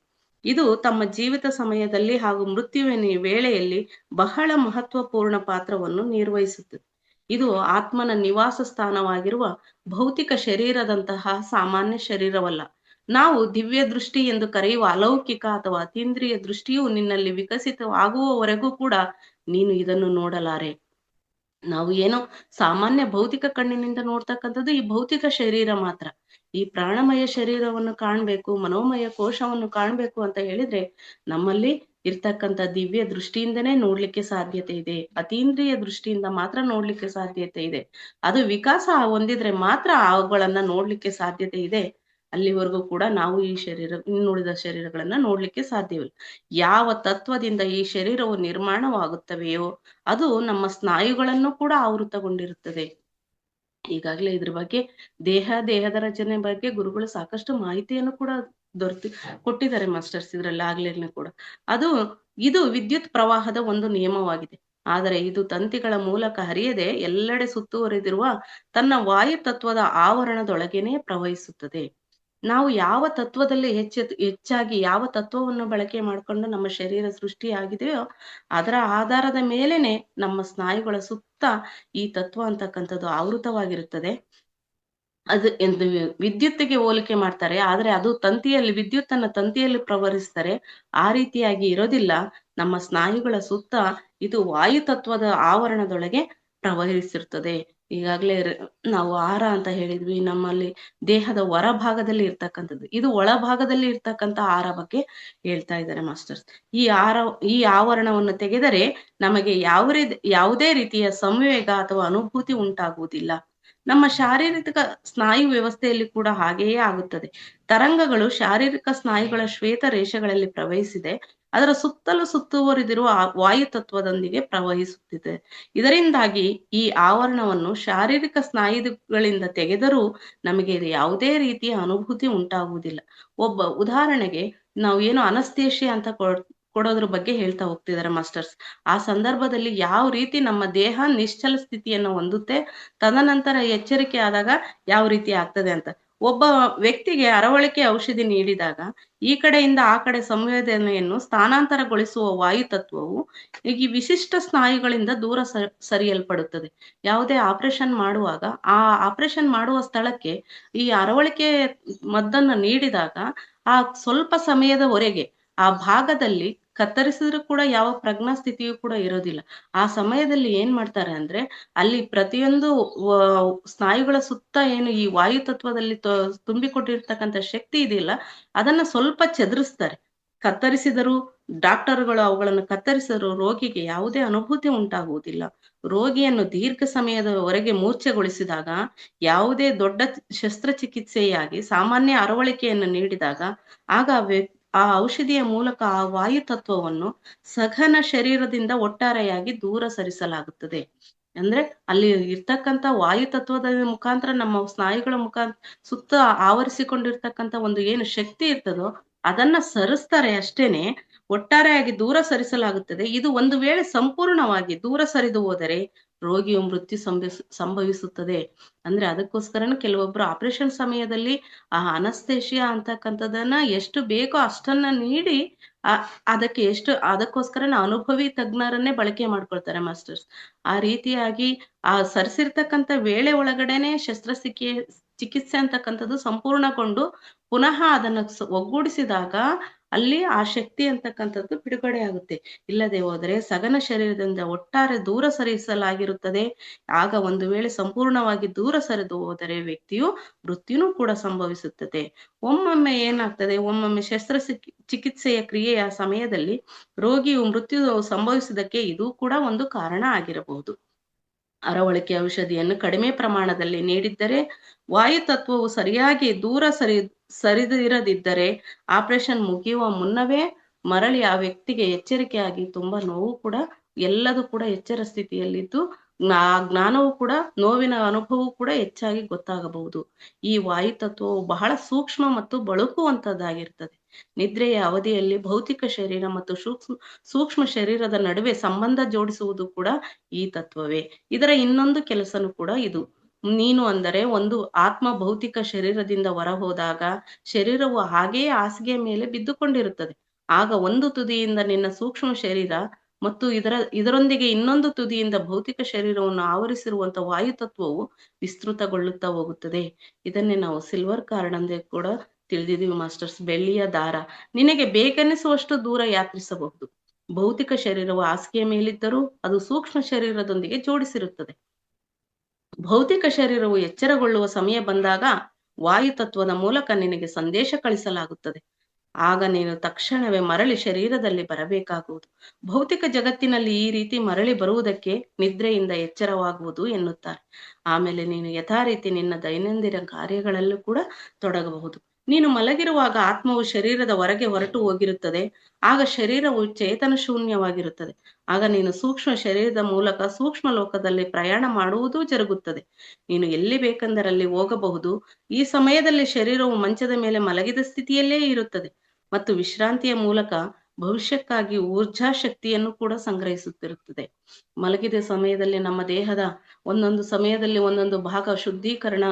ಇದು ತಮ್ಮ ಜೀವಿತ ಸಮಯದಲ್ಲಿ ಹಾಗೂ ಮೃತ್ಯುವಿನ ವೇಳೆಯಲ್ಲಿ ಬಹಳ ಮಹತ್ವಪೂರ್ಣ ಪಾತ್ರವನ್ನು ನಿರ್ವಹಿಸುತ್ತದೆ. ಇದು ಆತ್ಮನ ನಿವಾಸ ಸ್ಥಾನವಾಗಿರುವ ಭೌತಿಕ ಶರೀರದಂತಹ ಸಾಮಾನ್ಯ ಶರೀರವಲ್ಲ. ನಾವು ದಿವ್ಯ ದೃಷ್ಟಿ ಎಂದು ಕರೆಯುವ ಅಲೌಕಿಕ ಅಥವಾ ಅತೀಂದ್ರಿಯ ದೃಷ್ಟಿಯು ನಿನ್ನಲ್ಲಿ ವಿಕಸಿತವಾಗುವವರೆಗೂ ಕೂಡ ನೀನು ಇದನ್ನು ನೋಡಲಾರೆ. ನಾವು ಏನೋ ಸಾಮಾನ್ಯ ಭೌತಿಕ ಕಣ್ಣಿನಿಂದ ನೋಡ್ತಕ್ಕಂಥದ್ದು ಈ ಭೌತಿಕ ಶರೀರ ಮಾತ್ರ. ಈ ಪ್ರಾಣಮಯ ಶರೀರವನ್ನು ಕಾಣ್ಬೇಕು, ಮನೋಮಯ ಕೋಶವನ್ನು ಕಾಣ್ಬೇಕು ಅಂತ ಹೇಳಿದ್ರೆ ನಮ್ಮಲ್ಲಿ ಇರ್ತಕ್ಕಂಥ ದಿವ್ಯ ದೃಷ್ಟಿಯಿಂದನೇ ನೋಡ್ಲಿಕ್ಕೆ ಸಾಧ್ಯತೆ ಇದೆ. ಅತೀಂದ್ರಿಯ ದೃಷ್ಟಿಯಿಂದ ಮಾತ್ರ ನೋಡ್ಲಿಕ್ಕೆ ಸಾಧ್ಯತೆ ಇದೆ. ಅದು ವಿಕಾಸ ಹೊಂದಿದ್ರೆ ಮಾತ್ರ ಅವುಗಳನ್ನ ನೋಡ್ಲಿಕ್ಕೆ ಸಾಧ್ಯತೆ ಇದೆ. ಅಲ್ಲಿವರೆಗೂ ಕೂಡ ನಾವು ಈ ಇನ್ನುಳಿದ ಶರೀರಗಳನ್ನ ನೋಡ್ಲಿಕ್ಕೆ ಸಾಧ್ಯವಿಲ್ಲ. ಯಾವ ತತ್ವದಿಂದ ಈ ಶರೀರವು ನಿರ್ಮಾಣವಾಗುತ್ತವೆಯೋ ಅದು ನಮ್ಮ ಸ್ನಾಯುಗಳನ್ನು ಕೂಡ ಆವೃತಗೊಂಡಿರುತ್ತದೆ. ಈಗಾಗಲೇ ಇದ್ರ ಬಗ್ಗೆ ದೇಹದ ರಚನೆ ಬಗ್ಗೆ ಗುರುಗಳು ಸಾಕಷ್ಟು ಮಾಹಿತಿಯನ್ನು ಕೂಡ ಕೊಟ್ಟಿದ್ದಾರೆ ಮಾಸ್ಟರ್ಸ್. ಇದ್ರಲ್ಲಿ ಆಗ್ಲೇನೆ ಕೂಡ ಇದು ವಿದ್ಯುತ್ ಪ್ರವಾಹದ ಒಂದು ನಿಯಮವಾಗಿದೆ. ಆದರೆ ಇದು ತಂತಿಗಳ ಮೂಲಕ ಹರಿಯದೆ ಎಲ್ಲೆಡೆ ಸುತ್ತುವರಿದಿರುವ ತನ್ನ ವಾಯು ತತ್ವದ ಆವರಣದೊಳಗೇನೆ ಪ್ರವಹಿಸುತ್ತದೆ. ನಾವು ಯಾವ ತತ್ವದಲ್ಲಿ ಹೆಚ್ಚಾಗಿ ಯಾವ ತತ್ವವನ್ನು ಬಳಕೆ ಮಾಡಿಕೊಂಡು ನಮ್ಮ ಶರೀರ ಸೃಷ್ಟಿಯಾಗಿದೆಯೋ ಅದರ ಆಧಾರದ ಮೇಲೆನೆ ನಮ್ಮ ಸ್ನಾಯುಗಳ ಸುತ್ತ ಈ ತತ್ವ ಅಂತಕ್ಕಂಥದ್ದು ಆವೃತವಾಗಿರುತ್ತದೆ. ಅದು ವಿದ್ಯುತ್ತಿಗೆ ಹೋಲಿಕೆ ಮಾಡ್ತಾರೆ, ಆದ್ರೆ ಅದು ವಿದ್ಯುತ್ತನ್ನ ತಂತಿಯಲ್ಲಿ ಪ್ರವಹಿಸ್ತಾರೆ. ಆ ರೀತಿಯಾಗಿ ಇರೋದಿಲ್ಲ. ನಮ್ಮ ಸ್ನಾಯುಗಳ ಸುತ್ತ ಇದು ವಾಯು ತತ್ವದ ಆವರಣದೊಳಗೆ ಪ್ರವಹಿಸಿರ್ತದೆ. ಈಗಾಗ್ಲೇ ನಾವು ಆಹಾರ ಅಂತ ಹೇಳಿದ್ವಿ, ನಮ್ಮಲ್ಲಿ ದೇಹದ ಹೊರ ಭಾಗದಲ್ಲಿ ಇರ್ತಕ್ಕಂಥದ್ದು, ಇದು ಒಳ ಭಾಗದಲ್ಲಿ ಇರ್ತಕ್ಕಂಥ ಆಹಾರ ಬಗ್ಗೆ ಹೇಳ್ತಾ ಇದ್ದಾರೆ ಮಾಸ್ಟರ್ಸ್. ಈ ಆವರಣವನ್ನು ತೆಗೆದರೆ ನಮಗೆ ಯಾವುದೇ ರೀತಿಯ ಸಂವೇಗ ಅಥವಾ ಅನುಭೂತಿ ಉಂಟಾಗುವುದಿಲ್ಲ. ನಮ್ಮ ಶಾರೀರಿಕ ಸ್ನಾಯು ವ್ಯವಸ್ಥೆಯಲ್ಲಿ ಕೂಡ ಹಾಗೆಯೇ ಆಗುತ್ತದೆ. ತರಂಗಗಳು ಶಾರೀರಿಕ ಸ್ನಾಯುಗಳ ಶ್ವೇತ ರೇಷೆಗಳಲ್ಲಿ ಪ್ರವಹಿಸಿದೆ ಅದರ ಸುತ್ತಲೂ ಸುತ್ತುವರಿದಿರುವ ವಾಯು ತತ್ವದೊಂದಿಗೆ ಪ್ರವಹಿಸುತ್ತಿದೆ. ಇದರಿಂದಾಗಿ ಈ ಆವರಣವನ್ನು ಶಾರೀರಿಕ ಸ್ನಾಯುಗಳಿಂದ ತೆಗೆದರೂ ನಮಗೆ ಯಾವುದೇ ರೀತಿಯ ಅನುಭೂತಿ ಉಂಟಾಗುವುದಿಲ್ಲ. ಉದಾಹರಣೆಗೆ ನಾವು ಏನು ಅನಸ್ತೇಶಿಯಾ ಅಂತ ಕೊಡೋದ್ರ ಬಗ್ಗೆ ಹೇಳ್ತಾ ಹೋಗ್ತಿದ್ದಾರೆ ಮಾಸ್ಟರ್ಸ್. ಆ ಸಂದರ್ಭದಲ್ಲಿ ಯಾವ ರೀತಿ ನಮ್ಮ ದೇಹ ನಿಶ್ಚಲ ಸ್ಥಿತಿಯನ್ನು ಹೊಂದುತ್ತೆ, ತದನಂತರ ಎಚ್ಚರಿಕೆ ಆದಾಗ ಯಾವ ರೀತಿ ಆಗ್ತದೆ ಅಂತ. ಒಬ್ಬ ವ್ಯಕ್ತಿಗೆ ಅರವಳಿಕೆ ಔಷಧಿ ನೀಡಿದಾಗ ಈ ಕಡೆಯಿಂದ ಆ ಕಡೆ ಸಂವೇದನೆಯನ್ನು ಸ್ಥಾನಾಂತರಗೊಳಿಸುವ ವಾಯು ತತ್ವವು ಈ ವಿಶಿಷ್ಟ ಸ್ನಾಯುಗಳಿಂದ ದೂರ ಸರಿಯಲ್ಪಡುತ್ತದೆ. ಯಾವುದೇ ಆಪರೇಷನ್ ಮಾಡುವಾಗ ಆ ಆಪರೇಷನ್ ಮಾಡುವ ಸ್ಥಳಕ್ಕೆ ಈ ಅರವಳಿಕೆ ಮದ್ದನ್ನು ನೀಡಿದಾಗ ಆ ಸ್ವಲ್ಪ ಸಮಯದವರೆಗೆ ಆ ಭಾಗದಲ್ಲಿ ಕತ್ತರಿಸಿದ್ರು ಕೂಡ ಯಾವ ಪ್ರಜ್ಞಾ ಸ್ಥಿತಿಯೂ ಕೂಡ ಇರೋದಿಲ್ಲ. ಆ ಸಮಯದಲ್ಲಿ ಏನ್ ಮಾಡ್ತಾರೆ ಅಂದ್ರೆ ಅಲ್ಲಿ ಪ್ರತಿಯೊಂದು ಸ್ನಾಯುಗಳ ಸುತ್ತ ಏನು ಈ ವಾಯು ತತ್ವದಲ್ಲಿ ತುಂಬಿಕೊಟ್ಟಿರ್ತಕ್ಕಂಥ ಶಕ್ತಿ ಇದೆಯಲ್ಲ ಅದನ್ನ ಸ್ವಲ್ಪ ಚದುರಿಸ್ತಾರೆ. ಕತ್ತರಿಸಿದರು ಡಾಕ್ಟರ್ಗಳು ಅವುಗಳನ್ನು ಕತ್ತರಿಸಿದರು ರೋಗಿಗೆ ಯಾವುದೇ ಅನುಭೂತಿ ಉಂಟಾಗುವುದಿಲ್ಲ. ರೋಗಿಯನ್ನು ದೀರ್ಘ ಸಮಯದವರೆಗೆ ಮೂರ್ಛೆಗೊಳಿಸಿದಾಗ ಯಾವುದೇ ದೊಡ್ಡ ಶಸ್ತ್ರಚಿಕಿತ್ಸೆಯಾಗಿ ಸಾಮಾನ್ಯ ಅರವಳಿಕೆಯನ್ನು ನೀಡಿದಾಗ ಆಗ ಆ ಔಷಧಿಯ ಮೂಲಕ ಆ ವಾಯು ತತ್ವವನ್ನು ಸಘನ ಶರೀರದಿಂದ ಒಟ್ಟಾರೆಯಾಗಿ ದೂರ ಸರಿಸಲಾಗುತ್ತದೆ. ಅಂದ್ರೆ ಅಲ್ಲಿ ಇರ್ತಕ್ಕಂಥ ವಾಯು ತತ್ವದ ಮುಖಾಂತರ ನಮ್ಮ ಸ್ನಾಯುಗಳ ಸುತ್ತ ಆವರಿಸಿಕೊಂಡಿರ್ತಕ್ಕಂಥ ಒಂದು ಏನು ಶಕ್ತಿ ಇರ್ತದೋ ಅದನ್ನ ಸರಿಸ್ತಾರೆ ಅಷ್ಟೇನೆ, ಒಟ್ಟಾರೆಯಾಗಿ ದೂರ ಸರಿಸಲಾಗುತ್ತದೆ. ಇದು ಒಂದು ವೇಳೆ ಸಂಪೂರ್ಣವಾಗಿ ದೂರ ಸರಿದು ಹೋದರೆ ರೋಗಿಯು ಮೃತ್ಯು ಸಂಭವಿಸುತ್ತದೆ. ಅಂದ್ರೆ ಅದಕ್ಕೋಸ್ಕರನೇ ಕೆಲವೊಬ್ರು ಆಪರೇಷನ್ ಸಮಯದಲ್ಲಿ ಆ ಅನಸ್ತೇಶಿಯಾ ಅಂತಕ್ಕಂಥದನ್ನ ಎಷ್ಟು ಬೇಕೋ ಅಷ್ಟನ್ನ ನೀಡಿ ಅದಕ್ಕೋಸ್ಕರ ಅನುಭವಿ ತಜ್ಞರನ್ನೇ ಬಳಕೆ ಮಾಡ್ಕೊಳ್ತಾರೆ ಮಾಸ್ಟರ್ಸ್. ಆ ರೀತಿಯಾಗಿ ಆ ಸರಿಸಿರ್ತಕ್ಕಂಥ ವೇಳೆ ಒಳಗಡೆನೆ ಚಿಕಿತ್ಸೆ ಅಂತಕ್ಕಂಥದ್ದು ಸಂಪೂರ್ಣಗೊಂಡು ಪುನಃ ಅದನ್ನು ಒಗ್ಗೂಡಿಸಿದಾಗ ಅಲ್ಲಿ ಆ ಶಕ್ತಿ ಅಂತಕ್ಕಂಥದ್ದು ಬಿಡುಗಡೆ ಆಗುತ್ತೆ. ಇಲ್ಲದೆ ಹೋದರೆ ಸಘನ ಶರೀರದಿಂದ ಒಟ್ಟಾರೆ ದೂರ ಸರಿಸಲಾಗಿರುತ್ತದೆ. ಆಗ ಒಂದು ವೇಳೆ ಸಂಪೂರ್ಣವಾಗಿ ದೂರ ಸರಿದು ಹೋದರೆ ವ್ಯಕ್ತಿಯು ಮೃತ್ಯುನೂ ಕೂಡ ಸಂಭವಿಸುತ್ತದೆ. ಒಮ್ಮೊಮ್ಮೆ ಏನಾಗ್ತದೆ, ಒಮ್ಮೊಮ್ಮೆ ಚಿಕಿತ್ಸೆಯ ಕ್ರಿಯೆಯ ಸಮಯದಲ್ಲಿ ರೋಗಿಯು ಮೃತ್ಯು ಸಂಭವಿಸುವುದಕ್ಕೆ ಇದು ಕೂಡ ಒಂದು ಕಾರಣ ಆಗಿರಬಹುದು. ಅರವಳಿಕೆ ಔಷಧಿಯನ್ನು ಕಡಿಮೆ ಪ್ರಮಾಣದಲ್ಲಿ ನೀಡಿದ್ದರೆ, ವಾಯು ತತ್ವವು ಸರಿಯಾಗಿ ದೂರ ಸರಿದಿರದಿದ್ದರೆ ಆಪರೇಷನ್ ಮುಗಿಯುವ ಮುನ್ನವೇ ಮರಳಿ ಆ ವ್ಯಕ್ತಿಗೆ ಎಚ್ಚರಿಕೆಯಾಗಿ ತುಂಬಾ ನೋವು ಕೂಡ ಎಲ್ಲದೂ ಕೂಡ ಎಚ್ಚರ ಸ್ಥಿತಿಯಲ್ಲಿದ್ದು ಜ್ಞಾನವೂ ಕೂಡ ನೋವಿನ ಅನುಭವವೂ ಕೂಡ ಹೆಚ್ಚಾಗಿ ಗೊತ್ತಾಗಬಹುದು. ಈ ವಾಯು ತತ್ವವು ಬಹಳ ಸೂಕ್ಷ್ಮ ಮತ್ತು ಬಳುಕುವಂತದ್ದಾಗಿರ್ತದೆ. ನಿದ್ರೆಯ ಅವಧಿಯಲ್ಲಿ ಭೌತಿಕ ಶರೀರ ಮತ್ತು ಸೂಕ್ಷ್ಮ ಶರೀರದ ನಡುವೆ ಸಂಬಂಧ ಜೋಡಿಸುವುದು ಕೂಡ ಈ ತತ್ವವೇ. ಇದರ ಇನ್ನೊಂದು ಕೆಲಸನೂ ಕೂಡ ಇದು. ನೀನು ಅಂದರೆ ಒಂದು ಆತ್ಮ ಭೌತಿಕ ಶರೀರದಿಂದ ಹೊರ ಹೋದಾಗ ಶರೀರವು ಹಾಗೆಯೇ ಹಾಸಿಗೆಯ ಮೇಲೆ ಬಿದ್ದುಕೊಂಡಿರುತ್ತದೆ. ಆಗ ಒಂದು ತುದಿಯಿಂದ ನಿನ್ನ ಸೂಕ್ಷ್ಮ ಶರೀರ ಮತ್ತು ಇದರೊಂದಿಗೆ ಇನ್ನೊಂದು ತುದಿಯಿಂದ ಭೌತಿಕ ಶರೀರವನ್ನು ಆವರಿಸಿರುವಂತ ವಾಯು ತತ್ವವು ವಿಸ್ತೃತಗೊಳ್ಳುತ್ತಾ ಹೋಗುತ್ತದೆ. ಇದನ್ನೇ ನಾವು ಸಿಲ್ವರ್ ಕಾರ್ಡ್ ಅಂದೇ ಕೂಡ ತಿಳಿದಿದ್ದೀವಿ ಮಾಸ್ಟರ್ಸ್. ಬೆಳ್ಳಿಯ ದಾರ ನಿನಗೆ ಬೇಕೆನಿಸುವಷ್ಟು ದೂರ ಯಾತ್ರಿಸಬಹುದು. ಭೌತಿಕ ಶರೀರವು ಹಾಸಿಗೆಯ ಮೇಲಿದ್ದರೂ ಅದು ಸೂಕ್ಷ್ಮ ಶರೀರದೊಂದಿಗೆ ಜೋಡಿಸಿರುತ್ತದೆ. ಭೌತಿಕ ಶರೀರವು ಎಚ್ಚರಗೊಳ್ಳುವ ಸಮಯ ಬಂದಾಗ ವಾಯು ತತ್ವದ ಮೂಲಕ ನಿನಗೆ ಸಂದೇಶ ಕಳಿಸಲಾಗುತ್ತದೆ. ಆಗ ನೀನು ತಕ್ಷಣವೇ ಮರಳಿ ಶರೀರದಲ್ಲಿ ಬರಬೇಕಾಗುವುದು. ಭೌತಿಕ ಜಗತ್ತಿನಲ್ಲಿ ಈ ರೀತಿ ಮರಳಿ ಬರುವುದಕ್ಕೆ ನಿದ್ರೆಯಿಂದ ಎಚ್ಚರವಾಗುವುದು ಎನ್ನುತ್ತಾರೆ. ಆಮೇಲೆ ನೀನು ಯಥಾರೀತಿ ನಿನ್ನ ದೈನಂದಿನ ಕಾರ್ಯಗಳಲ್ಲೂ ಕೂಡ ತೊಡಗಬಹುದು. ನೀನು ಮಲಗಿರುವಾಗ ಆತ್ಮವು ಶರೀರದ ಹೊರಗೆ ಹೊರಟು ಹೋಗಿರುತ್ತದೆ. ಆಗ ಶರೀರವು ಚೇತನ ಶೂನ್ಯವಾಗಿರುತ್ತದೆ. ಆಗ ನೀನು ಸೂಕ್ಷ್ಮ ಶರೀರದ ಮೂಲಕ ಸೂಕ್ಷ್ಮ ಲೋಕದಲ್ಲಿ ಪ್ರಯಾಣ ಮಾಡುವುದೂ ಜರುಗುತ್ತದೆ. ನೀನು ಎಲ್ಲಿ ಬೇಕೆಂದರಲ್ಲಿ ಹೋಗಬಹುದು. ಈ ಸಮಯದಲ್ಲಿ ಶರೀರವು ಮಂಚದ ಮೇಲೆ ಮಲಗಿದ ಸ್ಥಿತಿಯಲ್ಲೇ ಇರುತ್ತದೆ ಮತ್ತು ವಿಶ್ರಾಂತಿಯ ಮೂಲಕ ಭವಿಷ್ಯಕ್ಕಾಗಿ ಊರ್ಜಾ ಶಕ್ತಿಯನ್ನು ಕೂಡ ಸಂಗ್ರಹಿಸುತ್ತಿರುತ್ತದೆ. ಮಲಗಿದ ಸಮಯದಲ್ಲಿ ನಮ್ಮ ದೇಹದ ಒಂದೊಂದು ಸಮಯದಲ್ಲಿ ಒಂದೊಂದು ಭಾಗ ಶುದ್ಧೀಕರಣ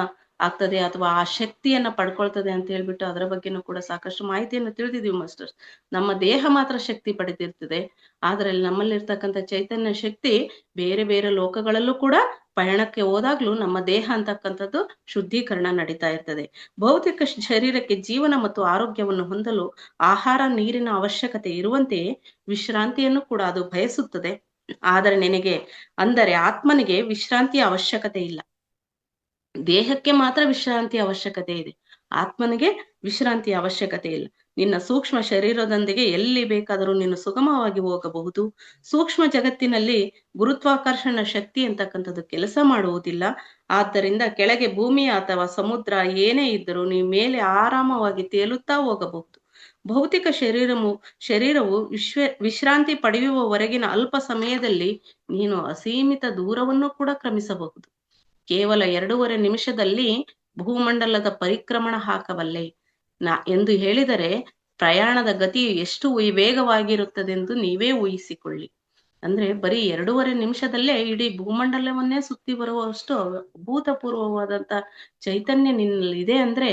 ಆಗ್ತದೆ ಅಥವಾ ಆ ಶಕ್ತಿಯನ್ನ ಪಡ್ಕೊಳ್ತದೆ ಅಂತ ಹೇಳ್ಬಿಟ್ಟು ಅದರ ಬಗ್ಗೆನೂ ಕೂಡ ಸಾಕಷ್ಟು ಮಾಹಿತಿಯನ್ನು ತಿಳಿದಿದೀವಿ ಮಾಸ್ಟರ್ಸ್. ನಮ್ಮ ದೇಹ ಮಾತ್ರ ಶಕ್ತಿ ಪಡೆದಿರ್ತದೆ, ಆದ್ರೆ ನಮ್ಮಲ್ಲಿರ್ತಕ್ಕಂಥ ಚೈತನ್ಯ ಶಕ್ತಿ ಬೇರೆ ಬೇರೆ ಲೋಕಗಳಲ್ಲೂ ಕೂಡ ಪಯಣಕ್ಕೆ ಹೋದಾಗ್ಲೂ ನಮ್ಮ ದೇಹ ಅಂತಕ್ಕಂಥದ್ದು ಶುದ್ಧೀಕರಣ ನಡೀತಾ ಇರ್ತದೆ. ಭೌತಿಕ ಶರೀರಕ್ಕೆ ಜೀವನ ಮತ್ತು ಆರೋಗ್ಯವನ್ನು ಹೊಂದಲು ಆಹಾರ ನೀರಿನ ಅವಶ್ಯಕತೆ ಇರುವಂತೆಯೇ ವಿಶ್ರಾಂತಿಯನ್ನು ಕೂಡ ಅದು ಬಯಸುತ್ತದೆ. ಆದರೆ ಅಂದರೆ ಆತ್ಮನಿಗೆ ವಿಶ್ರಾಂತಿಯ ಅವಶ್ಯಕತೆ ಇಲ್ಲ. ದೇಹಕ್ಕೆ ಮಾತ್ರ ವಿಶ್ರಾಂತಿಯ ಅವಶ್ಯಕತೆ ಇದೆ, ಆತ್ಮನಿಗೆ ವಿಶ್ರಾಂತಿಯ ಅವಶ್ಯಕತೆ ಇಲ್ಲ. ನಿನ್ನ ಸೂಕ್ಷ್ಮ ಶರೀರದೊಂದಿಗೆ ಎಲ್ಲಿ ಬೇಕಾದರೂ ನೀನು ಸುಗಮವಾಗಿ ಹೋಗಬಹುದು. ಸೂಕ್ಷ್ಮ ಜಗತ್ತಿನಲ್ಲಿ ಗುರುತ್ವಾಕರ್ಷಣ ಶಕ್ತಿ ಅಂತಕ್ಕಂಥದ್ದು ಕೆಲಸ ಮಾಡುವುದಿಲ್ಲ. ಆದ್ದರಿಂದ ಕೆಳಗೆ ಭೂಮಿ ಅಥವಾ ಸಮುದ್ರ ಏನೇ ಇದ್ದರೂ ನೀವು ಮೇಲೆ ಆರಾಮವಾಗಿ ತೇಲುತ್ತಾ ಹೋಗಬಹುದು. ಭೌತಿಕ ಶರೀರವು ವಿಶ್ರಾಂತಿ ಪಡೆಯುವವರೆಗಿನ ಅಲ್ಪ ಸಮಯದಲ್ಲಿ ನೀನು ಅಸೀಮಿತ ದೂರವನ್ನು ಕೂಡ ಕ್ರಮಿಸಬಹುದು. ಕೇವಲ 2.5 ನಿಮಿಷದಲ್ಲಿ ಭೂಮಂಡಲದ ಪರಿಕ್ರಮಣ ಹಾಕಬಲ್ಲೆ ಎಂದು ಹೇಳಿದರೆ ಪ್ರಯಾಣದ ಗತಿ ಎಷ್ಟು ವೇಗವಾಗಿರುತ್ತದೆಂದು ನೀವೇ ಊಹಿಸಿಕೊಳ್ಳಿ. ಅಂದ್ರೆ ಬರೀ 2.5 ನಿಮಿಷದಲ್ಲೇ ಇಡೀ ಭೂಮಂಡಲವನ್ನೇ ಸುತ್ತಿ ಬರುವಷ್ಟು ಅಭೂತಪೂರ್ವವಾದಂತ ಚೈತನ್ಯ ನಿನ್ನಲ್ಲಿ ಇದೆ ಅಂದ್ರೆ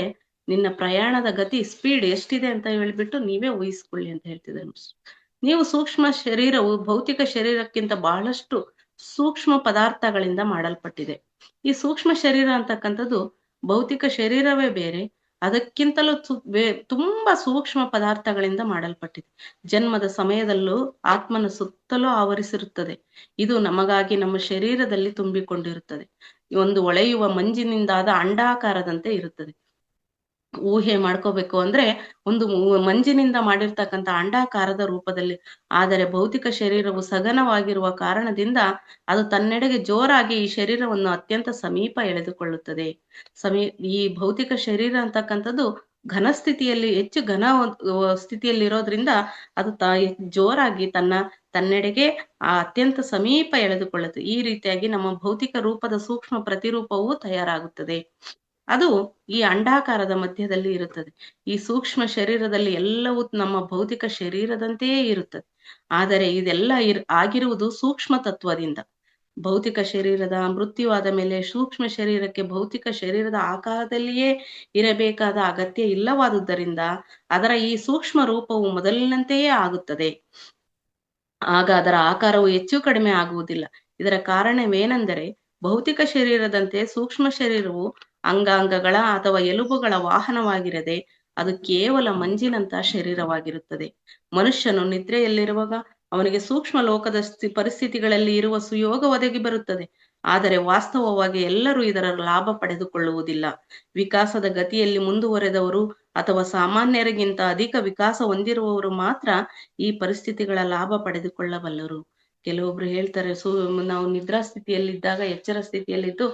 ನಿನ್ನ ಪ್ರಯಾಣದ ಗತಿ ಸ್ಪೀಡ್ ಎಷ್ಟಿದೆ ಅಂತ ಹೇಳ್ಬಿಟ್ಟು ನೀವೇ ಊಹಿಸ್ಕೊಳ್ಳಿ ಅಂತ ಹೇಳ್ತಿದ್ದಾರೆ. ನೀವು ಸೂಕ್ಷ್ಮ ಶರೀರವು ಭೌತಿಕ ಶರೀರಕ್ಕಿಂತ ಬಹಳಷ್ಟು ಸೂಕ್ಷ್ಮ ಪದಾರ್ಥಗಳಿಂದ ಮಾಡಲ್ಪಟ್ಟಿದೆ. ಈ ಸೂಕ್ಷ್ಮ ಶರೀರ ಅಂತಕ್ಕಂಥದ್ದು ಭೌತಿಕ ಶರೀರವೇ ಬೇರೆ, ಅದಕ್ಕಿಂತಲೂ ತುಂಬಾ ಸೂಕ್ಷ್ಮ ಪದಾರ್ಥಗಳಿಂದ ಮಾಡಲ್ಪಟ್ಟಿದೆ. ಜನ್ಮದ ಸಮಯದಲ್ಲೂ ಆತ್ಮನ ಸುತ್ತಲೂ ಆವರಿಸಿರುತ್ತದೆ. ಇದು ನಮಗಾಗಿ ನಮ್ಮ ಶರೀರದಲ್ಲಿ ತುಂಬಿಕೊಂಡಿರುತ್ತದೆ. ಒಂದು ಹೊಳೆಯುವ ಮಂಜಿನಿಂದಾದ ಅಂಡಾಕಾರದಂತೆ ಇರುತ್ತದೆ. ಊಹೆ ಮಾಡ್ಕೋಬೇಕು ಅಂದ್ರೆ ಒಂದು ಮಂಜಿನಿಂದ ಮಾಡಿರ್ತಕ್ಕಂಥ ಅಂಡಾಕಾರದ ರೂಪದಲ್ಲಿ. ಆದರೆ ಭೌತಿಕ ಶರೀರವು ಸಘನವಾಗಿರುವ ಕಾರಣದಿಂದ ಅದು ತನ್ನೆಡೆಗೆ ಜೋರಾಗಿ ಈ ಶರೀರವನ್ನು ಅತ್ಯಂತ ಸಮೀಪ ಎಳೆದುಕೊಳ್ಳುತ್ತದೆ. ಈ ಭೌತಿಕ ಶರೀರ ಅಂತಕ್ಕಂಥದ್ದು ಘನ ಸ್ಥಿತಿಯಲ್ಲಿ ಹೆಚ್ಚು ಘನ ಸ್ಥಿತಿಯಲ್ಲಿ ಇರೋದ್ರಿಂದ ಅದು ಜೋರಾಗಿ ತನ್ನೆಡೆಗೆ ಅತ್ಯಂತ ಸಮೀಪ ಎಳೆದುಕೊಳ್ಳುತ್ತದೆ. ಈ ರೀತಿಯಾಗಿ ನಮ್ಮ ಭೌತಿಕ ರೂಪದ ಸೂಕ್ಷ್ಮ ಪ್ರತಿರೂಪವು ತಯಾರಾಗುತ್ತದೆ. ಅದು ಈ ಅಂಡಾಕಾರದ ಮಧ್ಯದಲ್ಲಿ ಇರುತ್ತದೆ. ಈ ಸೂಕ್ಷ್ಮ ಶರೀರದಲ್ಲಿ ಎಲ್ಲವೂ ನಮ್ಮ ಭೌತಿಕ ಶರೀರದಂತೆಯೇ ಇರುತ್ತದೆ. ಆದರೆ ಇದೆಲ್ಲ ಆಗಿರುವುದು ಸೂಕ್ಷ್ಮ ತತ್ವದಿಂದ. ಭೌತಿಕ ಶರೀರದ ಮೃತ್ಯುವಾದ ಮೇಲೆ ಸೂಕ್ಷ್ಮ ಶರೀರಕ್ಕೆ ಭೌತಿಕ ಶರೀರದ ಆಕಾರದಲ್ಲಿಯೇ ಇರಬೇಕಾದ ಅಗತ್ಯ ಇಲ್ಲವಾದುದರಿಂದ ಅದರ ಈ ಸೂಕ್ಷ್ಮ ರೂಪವು ಮೊದಲಿನಂತೆಯೇ ಆಗುತ್ತದೆ. ಆಗ ಅದರ ಆಕಾರವು ಹೆಚ್ಚು ಕಡಿಮೆ ಆಗುವುದಿಲ್ಲ. ಇದರ ಕಾರಣವೇನೆಂದರೆ ಭೌತಿಕ ಶರೀರದಂತೆ ಸೂಕ್ಷ್ಮ ಶರೀರವು ಅಂಗಾಂಗಗಳ ಅಥವಾ ಎಲುಬುಗಳ ವಾಹನವಾಗಿರದೆ ಅದು ಕೇವಲ ಮಂಜಿನಂತ ಶರೀರವಾಗಿರುತ್ತದೆ. ಮನುಷ್ಯನು ನಿದ್ರೆಯಲ್ಲಿರುವಾಗ ಅವನಿಗೆ ಸೂಕ್ಷ್ಮ ಲೋಕದ ಪರಿಸ್ಥಿತಿಗಳಲ್ಲಿ ಇರುವ ಸುಯೋಗ ಒದಗಿ ಬರುತ್ತದೆ. ಆದರೆ ವಾಸ್ತವವಾಗಿ ಎಲ್ಲರೂ ಇದರ ಲಾಭ ಪಡೆದುಕೊಳ್ಳುವುದಿಲ್ಲ. ವಿಕಾಸದ ಗತಿಯಲ್ಲಿ ಮುಂದುವರೆದವರು ಅಥವಾ ಸಾಮಾನ್ಯರಿಗಿಂತ ಅಧಿಕ ವಿಕಾಸ ಹೊಂದಿರುವವರು ಮಾತ್ರ ಈ ಪರಿಸ್ಥಿತಿಗಳ ಲಾಭ ಪಡೆದುಕೊಳ್ಳಬಲ್ಲರು. ಕೆಲವೊಬ್ರು ಹೇಳ್ತಾರೆ, ನಾವು ನಿದ್ರಾ ಸ್ಥಿತಿಯಲ್ಲಿದ್ದಾಗ, ಎಚ್ಚರ ಸ್ಥಿತಿಯಲ್ಲಿದ್ದು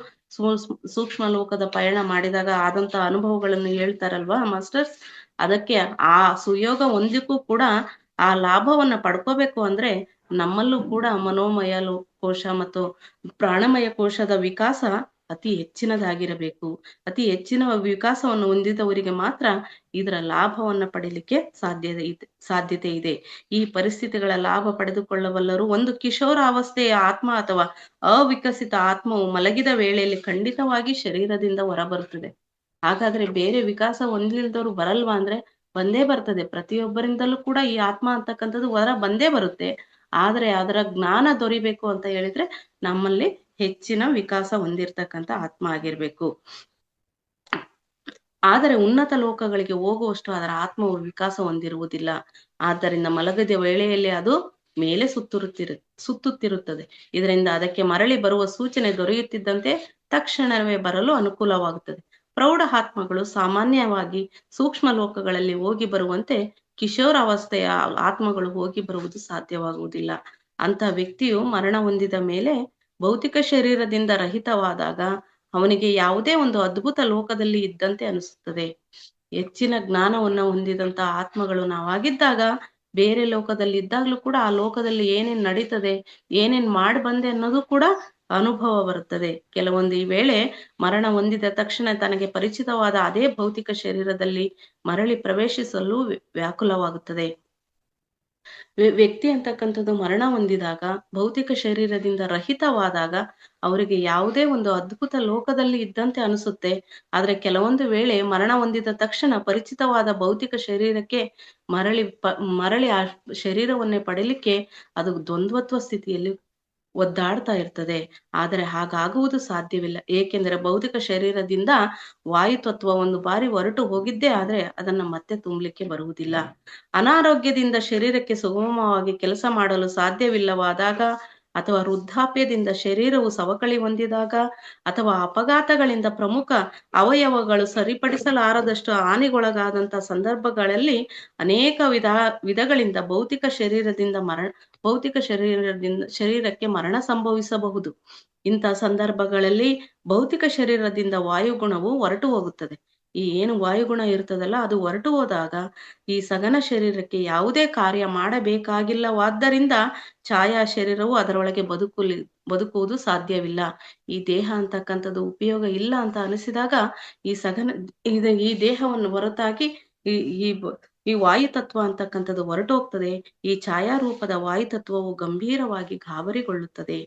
ಸೂಕ್ಷ್ಮ ಲೋಕದ ಪಯಣ ಮಾಡಿದಾಗ ಆದಂತ ಅನುಭವಗಳನ್ನು ಹೇಳ್ತಾರಲ್ವಾ ಮಾಸ್ಟರ್ಸ್. ಅದಕ್ಕೆ ಆ ಸುಯೋಗ ಒಂದಕ್ಕೂ ಕೂಡ ಆ ಲಾಭವನ್ನ ಪಡ್ಕೋಬೇಕು ಅಂದ್ರೆ ನಮ್ಮಲ್ಲೂ ಕೂಡ ಮನೋಮಯ ಕೋಶ ಮತ್ತು ಪ್ರಾಣಮಯ ಕೋಶದ ವಿಕಾಸ ಅತಿ ಹೆಚ್ಚಿನದಾಗಿರಬೇಕು. ಅತಿ ಹೆಚ್ಚಿನ ವಿಕಾಸವನ್ನು ಹೊಂದಿದವರಿಗೆ ಮಾತ್ರ ಇದರ ಲಾಭವನ್ನ ಪಡೀಲಿಕ್ಕೆ ಸಾಧ್ಯತೆ ಇದೆ. ಈ ಪರಿಸ್ಥಿತಿಗಳ ಲಾಭ ಪಡೆದುಕೊಳ್ಳಬಲ್ಲರು. ಒಂದು ಕಿಶೋರಾವಸ್ಥೆಯ ಆತ್ಮ ಅಥವಾ ಅವಿಕಸಿತ ಆತ್ಮವು ಮಲಗಿದ ವೇಳೆಯಲ್ಲಿ ಖಂಡಿತವಾಗಿ ಶರೀರದಿಂದ ಹೊರಬರುತ್ತದೆ. ಹಾಗಾದ್ರೆ ಬೇರೆ ವಿಕಾಸ ಹೊಂದಿಲ್ದವ್ರು ಬರಲ್ವಾ ಅಂದ್ರೆ ಬಂದೇ ಬರ್ತದೆ. ಪ್ರತಿಯೊಬ್ಬರಿಂದಲೂ ಕೂಡ ಈ ಆತ್ಮ ಅಂತಕ್ಕಂಥದ್ದು ಹೊರ ಬಂದೇ ಬರುತ್ತೆ. ಆದ್ರೆ ಅದರ ಜ್ಞಾನ ದೊರಿಬೇಕು ಅಂತ ಹೇಳಿದ್ರೆ ನಮ್ಮಲ್ಲಿ ಹೆಚ್ಚಿನ ವಿಕಾಸ ಹೊಂದಿರ್ತಕ್ಕಂಥ ಆತ್ಮ ಆಗಿರ್ಬೇಕು. ಆದರೆ ಉನ್ನತ ಲೋಕಗಳಿಗೆ ಹೋಗುವಷ್ಟು ಅದರ ಆತ್ಮವು ವಿಕಾಸ ಹೊಂದಿರುವುದಿಲ್ಲ. ಆದ್ದರಿಂದ ಮಲಗದ ವೇಳೆಯಲ್ಲಿ ಅದು ಮೇಲೆ ಸುತ್ತುತ್ತಿರುತ್ತದೆ. ಇದರಿಂದ ಅದಕ್ಕೆ ಮರಳಿ ಬರುವ ಸೂಚನೆ ದೊರೆಯುತ್ತಿದ್ದಂತೆ ತಕ್ಷಣವೇ ಬರಲು ಅನುಕೂಲವಾಗುತ್ತದೆ. ಪ್ರೌಢ ಆತ್ಮಗಳು ಸಾಮಾನ್ಯವಾಗಿ ಸೂಕ್ಷ್ಮ ಲೋಕಗಳಲ್ಲಿ ಹೋಗಿ ಬರುವಂತೆ ಕಿಶೋರಾವಸ್ಥೆಯ ಆತ್ಮಗಳು ಹೋಗಿ ಬರುವುದು ಸಾಧ್ಯವಾಗುವುದಿಲ್ಲ. ಅಂತ ವ್ಯಕ್ತಿಯು ಮರಣ ಹೊಂದಿದ ಮೇಲೆ ಭೌತಿಕ ಶರೀರದಿಂದ ರಹಿತವಾದಾಗ ಅವನಿಗೆ ಯಾವುದೇ ಒಂದು ಅದ್ಭುತ ಲೋಕದಲ್ಲಿ ಇದ್ದಂತೆ ಅನಿಸುತ್ತದೆ. ಹೆಚ್ಚಿನ ಜ್ಞಾನವನ್ನು ಹೊಂದಿದಂತ ಆತ್ಮಗಳು ನಾವಾಗಿದ್ದಾಗ ಬೇರೆ ಲೋಕದಲ್ಲಿ ಇದ್ದಾಗ್ಲೂ ಕೂಡ ಆ ಲೋಕದಲ್ಲಿ ಏನೇನ್ ನಡೀತದೆ, ಏನೇನ್ ಮಾಡಿ ಬಂದೆ ಅನ್ನೋದು ಕೂಡ ಅನುಭವ ಬರುತ್ತದೆ. ಕೆಲವೊಂದು ಈ ವೇಳೆ ಮರಣ ಹೊಂದಿದ ತಕ್ಷಣ ತನಗೆ ಪರಿಚಿತವಾದ ಅದೇ ಭೌತಿಕ ಶರೀರದಲ್ಲಿ ಮರಳಿ ಪ್ರವೇಶಿಸಲು ವ್ಯಾಕುಲವಾಗುತ್ತದೆ. ವ್ಯಕ್ತಿ ಅಂತಕ್ಕಂಥದ್ದು ಮರಣ ಹೊಂದಿದಾಗ ಭೌತಿಕ ಶರೀರದಿಂದ ರಹಿತವಾದಾಗ ಅವರಿಗೆ ಯಾವುದೇ ಒಂದು ಅದ್ಭುತ ಲೋಕದಲ್ಲಿ ಇದ್ದಂತೆ ಅನಿಸುತ್ತೆ. ಆದ್ರೆ ಕೆಲವೊಂದು ವೇಳೆ ಮರಣ ಹೊಂದಿದ ತಕ್ಷಣ ಪರಿಚಿತವಾದ ಭೌತಿಕ ಶರೀರಕ್ಕೆ ಮರಳಿ ಆ ಶರೀರವನ್ನೇ ಪಡಿಲಿಕ್ಕೆ ಅದು ದ್ವಂದ್ವತ್ವ ಸ್ಥಿತಿಯಲ್ಲಿ ಒದ್ದಾಡ್ತಾ ಇರ್ತದೆ. ಆದರೆ ಹಾಗಾಗುವುದು ಸಾಧ್ಯವಿಲ್ಲ. ಏಕೆಂದರೆ ಭೌತಿಕ ಶರೀರದಿಂದ ವಾಯುತತ್ವ ಒಂದು ಬಾರಿ ಹೊರಟು ಹೋಗಿದ್ದೇ ಆದ್ರೆ ಅದನ್ನ ಮತ್ತೆ ತುಂಬಲಿಕ್ಕೆ ಬರುವುದಿಲ್ಲ. ಅನಾರೋಗ್ಯದಿಂದ ಶರೀರಕ್ಕೆ ಸುಗಮವಾಗಿ ಕೆಲಸ ಮಾಡಲು ಸಾಧ್ಯವಿಲ್ಲವಾದಾಗ, ಅಥವಾ ವೃದ್ಧಾಪ್ಯದಿಂದ ಶರೀರವು ಸವಕಳಿ ಹೊಂದಿದಾಗ, ಅಥವಾ ಅಪಘಾತಗಳಿಂದ ಪ್ರಮುಖ ಅವಯವಗಳು ಸರಿಪಡಿಸಲಾರದಷ್ಟು ಹಾನಿಗೊಳಗಾದಂತ ಸಂದರ್ಭಗಳಲ್ಲಿ ಅನೇಕ ವಿಧಗಳಿಂದ ಭೌತಿಕ ಶರೀರಕ್ಕೆ ಮರಣ ಸಂಭವಿಸಬಹುದು. ಇಂಥ ಸಂದರ್ಭಗಳಲ್ಲಿ ಭೌತಿಕ ಶರೀರದಿಂದ ವಾಯುಗುಣವು ಹೊರಟು ಹೋಗುತ್ತದೆ. ಈ ಏನು ವಾಯುಗುಣ ಇರ್ತದಲ್ಲ ಅದು ಹೊರಟು ಹೋದಾಗ ಈ ಸಘನ ಶರೀರಕ್ಕೆ ಯಾವುದೇ ಕಾರ್ಯ ಮಾಡಬೇಕಾಗಿಲ್ಲವಾದ್ದರಿಂದ ಛಾಯಾ ಶರೀರವು ಅದರೊಳಗೆ ಬದುಕುವುದು ಸಾಧ್ಯವಿಲ್ಲ. ಈ ದೇಹ ಅಂತಕ್ಕಂಥದ್ದು ಉಪಯೋಗ ಇಲ್ಲ ಅಂತ ಅನಿಸಿದಾಗ ಈ ದೇಹವನ್ನು ಹೊರತಾಗಿ ಈ ವಾಯುತತ್ವ ಅಂತಕ್ಕಂಥದ್ದು ಹೊರಟು ಹೋಗ್ತದೆ. ಈ ಛಾಯಾರೂಪದ ವಾಯುತತ್ವವು ಗಂಭೀರವಾಗಿ ಗಾಬರಿಗೊಳ್ಳುತ್ತದೆ.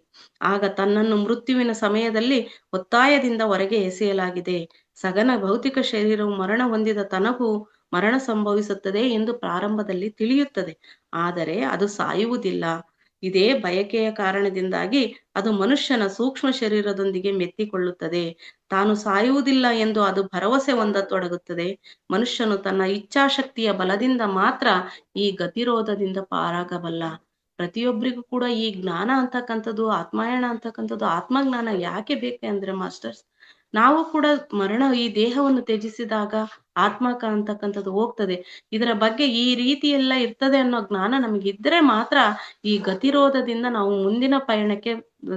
ಆಗ ತನ್ನನ್ನು ಮೃತ್ಯುವಿನ ಸಮಯದಲ್ಲಿ ಒತ್ತಾಯದಿಂದ ಹೊರಗೆ ಎಸೆಯಲಾಗಿದೆ. ಸಘನ ಭೌತಿಕ ಶರೀರವು ಮರಣ ಹೊಂದಿದ ತನಗೂ ಮರಣ ಸಂಭವಿಸುತ್ತದೆ ಎಂದು ಪ್ರಾರಂಭದಲ್ಲಿ ತಿಳಿಯುತ್ತದೆ. ಆದರೆ ಅದು ಸಾಯುವುದಿಲ್ಲ. ಇದೇ ಬಯಕೆಯ ಕಾರಣದಿಂದಾಗಿ ಅದು ಮನುಷ್ಯನ ಸೂಕ್ಷ್ಮ ಶರೀರದೊಂದಿಗೆ ಮೆತ್ತಿಕೊಳ್ಳುತ್ತದೆ. ತಾನು ಸಾಯುವುದಿಲ್ಲ ಎಂದು ಅದು ಭರವಸೆ ಹೊಂದತೊಡಗುತ್ತದೆ. ಮನುಷ್ಯನು ತನ್ನ ಇಚ್ಛಾಶಕ್ತಿಯ ಬಲದಿಂದ ಮಾತ್ರ ಈ ಗತಿರೋಧದಿಂದ ಪಾರಾಗಬಲ್ಲ. ಪ್ರತಿಯೊಬ್ಬರಿಗೂ ಕೂಡ ಈ ಜ್ಞಾನ ಅಂತಕ್ಕಂಥದ್ದು, ಆತ್ಮಾಯಣ ಅಂತಕ್ಕಂಥದ್ದು, ಆತ್ಮಜ್ಞಾನ ಯಾಕೆ ಬೇಕು ಅಂದ್ರೆ ಮಾಸ್ಟರ್ಸ್, ನಾವು ಕೂಡ ಈ ದೇಹವನ್ನು ತ್ಯಜಿಸಿದಾಗ ಆತ್ಮಕ ಅಂತಕ್ಕಂಥದ್ದು ಹೋಗ್ತದೆ. ಇದರ ಬಗ್ಗೆ ಈ ರೀತಿ ಎಲ್ಲ ಇರ್ತದೆ ಅನ್ನೋ ಜ್ಞಾನ ನಮಗಿದ್ರೆ ಮಾತ್ರ ಈ ಗತಿರೋಧದಿಂದ ನಾವು ಮುಂದಿನ ಪಯಣಕ್ಕೆ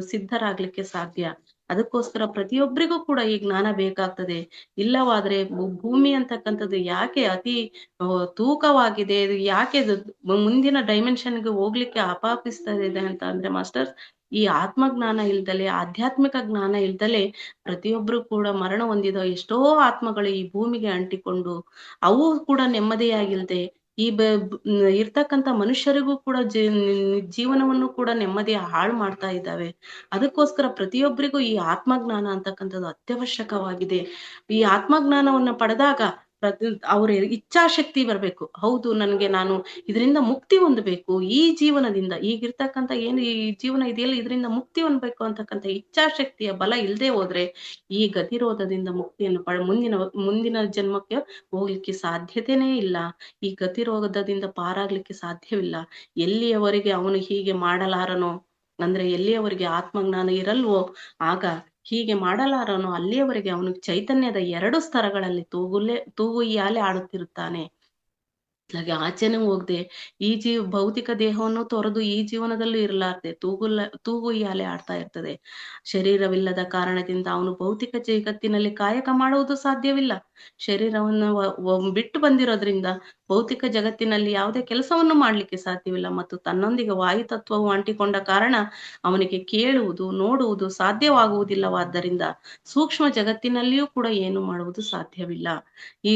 ಸಿದ್ಧರಾಗ್ಲಿಕ್ಕೆ ಸಾಧ್ಯ. ಅದಕ್ಕೋಸ್ಕರ ಪ್ರತಿಯೊಬ್ಬರಿಗೂ ಕೂಡ ಈ ಜ್ಞಾನ ಬೇಕಾಗ್ತದೆ. ಇಲ್ಲವಾದ್ರೆ ಭೂಮಿ ಅಂತಕ್ಕಂಥದ್ದು ಯಾಕೆ ಅತಿ ತೂಕವಾಗಿದೆ, ಯಾಕೆ ಮುಂದಿನ ಡೈಮೆನ್ಷನ್ಗೆ ಹೋಗ್ಲಿಕ್ಕೆ ಅಪಾಪಿಸ್ತಾ ಇದೆ ಅಂತ ಅಂದ್ರೆ ಮಾಸ್ಟರ್ಸ್, ಈ ಆತ್ಮಜ್ಞಾನ ಇಲ್ದಲೆ, ಆಧ್ಯಾತ್ಮಿಕ ಜ್ಞಾನ ಇಲ್ದಲೆ ಪ್ರತಿಯೊಬ್ರು ಕೂಡ ಮರಣ ಹೊಂದಿದ ಎಷ್ಟೋ ಆತ್ಮಗಳು ಈ ಭೂಮಿಗೆ ಅಂಟಿಕೊಂಡು ಅವು ಕೂಡ ನೆಮ್ಮದಿಯಾಗಿಲ್ದೆ ಈ ಇರ್ತಕ್ಕಂಥ ಮನುಷ್ಯರಿಗೂ ಕೂಡ ಜೀವನವನ್ನು ಕೂಡ ನೆಮ್ಮದಿ ಹಾಳು ಮಾಡ್ತಾ ಇದ್ದಾವೆ. ಅದಕ್ಕೋಸ್ಕರ ಪ್ರತಿಯೊಬ್ಬರಿಗೂ ಈ ಆತ್ಮಜ್ಞಾನ ಅಂತಕ್ಕಂಥದ್ದು ಅತ್ಯವಶ್ಯಕವಾಗಿದೆ. ಈ ಆತ್ಮಜ್ಞಾನವನ್ನ ಪಡೆದಾಗ ಅವ್ರ ಇಚ್ಛಾಶಕ್ತಿ ಬರ್ಬೇಕು. ಹೌದು, ನಾನು ಇದರಿಂದ ಮುಕ್ತಿ ಹೊಂದಬೇಕು, ಈ ಜೀವನದಿಂದ ಈಗಿರ್ತಕ್ಕಂಥ ಏನು ಈ ಜೀವನ ಇದೆಯಲ್ಲ ಇದರಿಂದ ಮುಕ್ತಿ ಹೊಂದಬೇಕು ಅಂತಕ್ಕಂಥ ಇಚ್ಛಾಶಕ್ತಿಯ ಬಲ ಇಲ್ಲದೆ ಹೋದ್ರೆ ಈ ಗತಿರೋಧದಿಂದ ಮುಕ್ತಿಯನ್ನು ಮುಂದಿನ ಜನ್ಮಕ್ಕೆ ಹೋಗ್ಲಿಕ್ಕೆ ಸಾಧ್ಯತೆನೇ ಇಲ್ಲ. ಈ ಗತಿರೋಧದಿಂದ ಪಾರಾಗ್ಲಿಕ್ಕೆ ಸಾಧ್ಯವಿಲ್ಲ. ಎಲ್ಲಿಯವರೆಗೆ ಅವನು ಹೀಗೆ ಮಾಡಲಾರನೋ ಅಂದ್ರೆ ಎಲ್ಲಿಯವರೆಗೆ ಆತ್ಮಜ್ಞಾನ ಇರಲ್ವೋ ಆಗ ಹೀಗೆ ಮಾಡಲಾರನೋ ಅಲ್ಲಿಯವರೆಗೆ ಅವನು ಚೈತನ್ಯದ 2 ಸ್ತರಗಳಲ್ಲಿ ತೂಗುಯ್ಯಾಲೆ ಆಡುತ್ತಿರುತ್ತಾನೆ. ಹಾಗೆ ಆಚೆನೂ ಹೋಗದೆ ಈ ಭೌತಿಕ ದೇಹವನ್ನು ತೊರೆದು ಈ ಜೀವನದಲ್ಲೂ ಇರಲಾರ್ದೆ ತೂಗುಯ್ಯಾಲೆ ಆಡ್ತಾ ಇರ್ತದೆ. ಶರೀರವಿಲ್ಲದ ಕಾರಣದಿಂದ ಅವನು ಭೌತಿಕ ಜಗತ್ತಿನಲ್ಲಿ ಕಾಯಕ ಮಾಡುವುದು ಸಾಧ್ಯವಿಲ್ಲ. ಶರೀರವನ್ನು ಬಿಟ್ಟು ಬಂದಿರೋದ್ರಿಂದ ಭೌತಿಕ ಜಗತ್ತಿನಲ್ಲಿ ಯಾವುದೇ ಕೆಲಸವನ್ನು ಮಾಡ್ಲಿಕ್ಕೆ ಸಾಧ್ಯವಿಲ್ಲ. ಮತ್ತು ತನ್ನೊಂದಿಗೆ ವಾಯುತತ್ವವು ಅಂಟಿಕೊಂಡ ಕಾರಣ ಅವನಿಗೆ ಕೇಳುವುದು, ನೋಡುವುದು ಸಾಧ್ಯವಾಗುವುದಿಲ್ಲವಾದ್ದರಿಂದ ಸೂಕ್ಷ್ಮ ಜಗತ್ತಿನಲ್ಲಿಯೂ ಕೂಡ ಏನು ಮಾಡುವುದು ಸಾಧ್ಯವಿಲ್ಲ. ಈ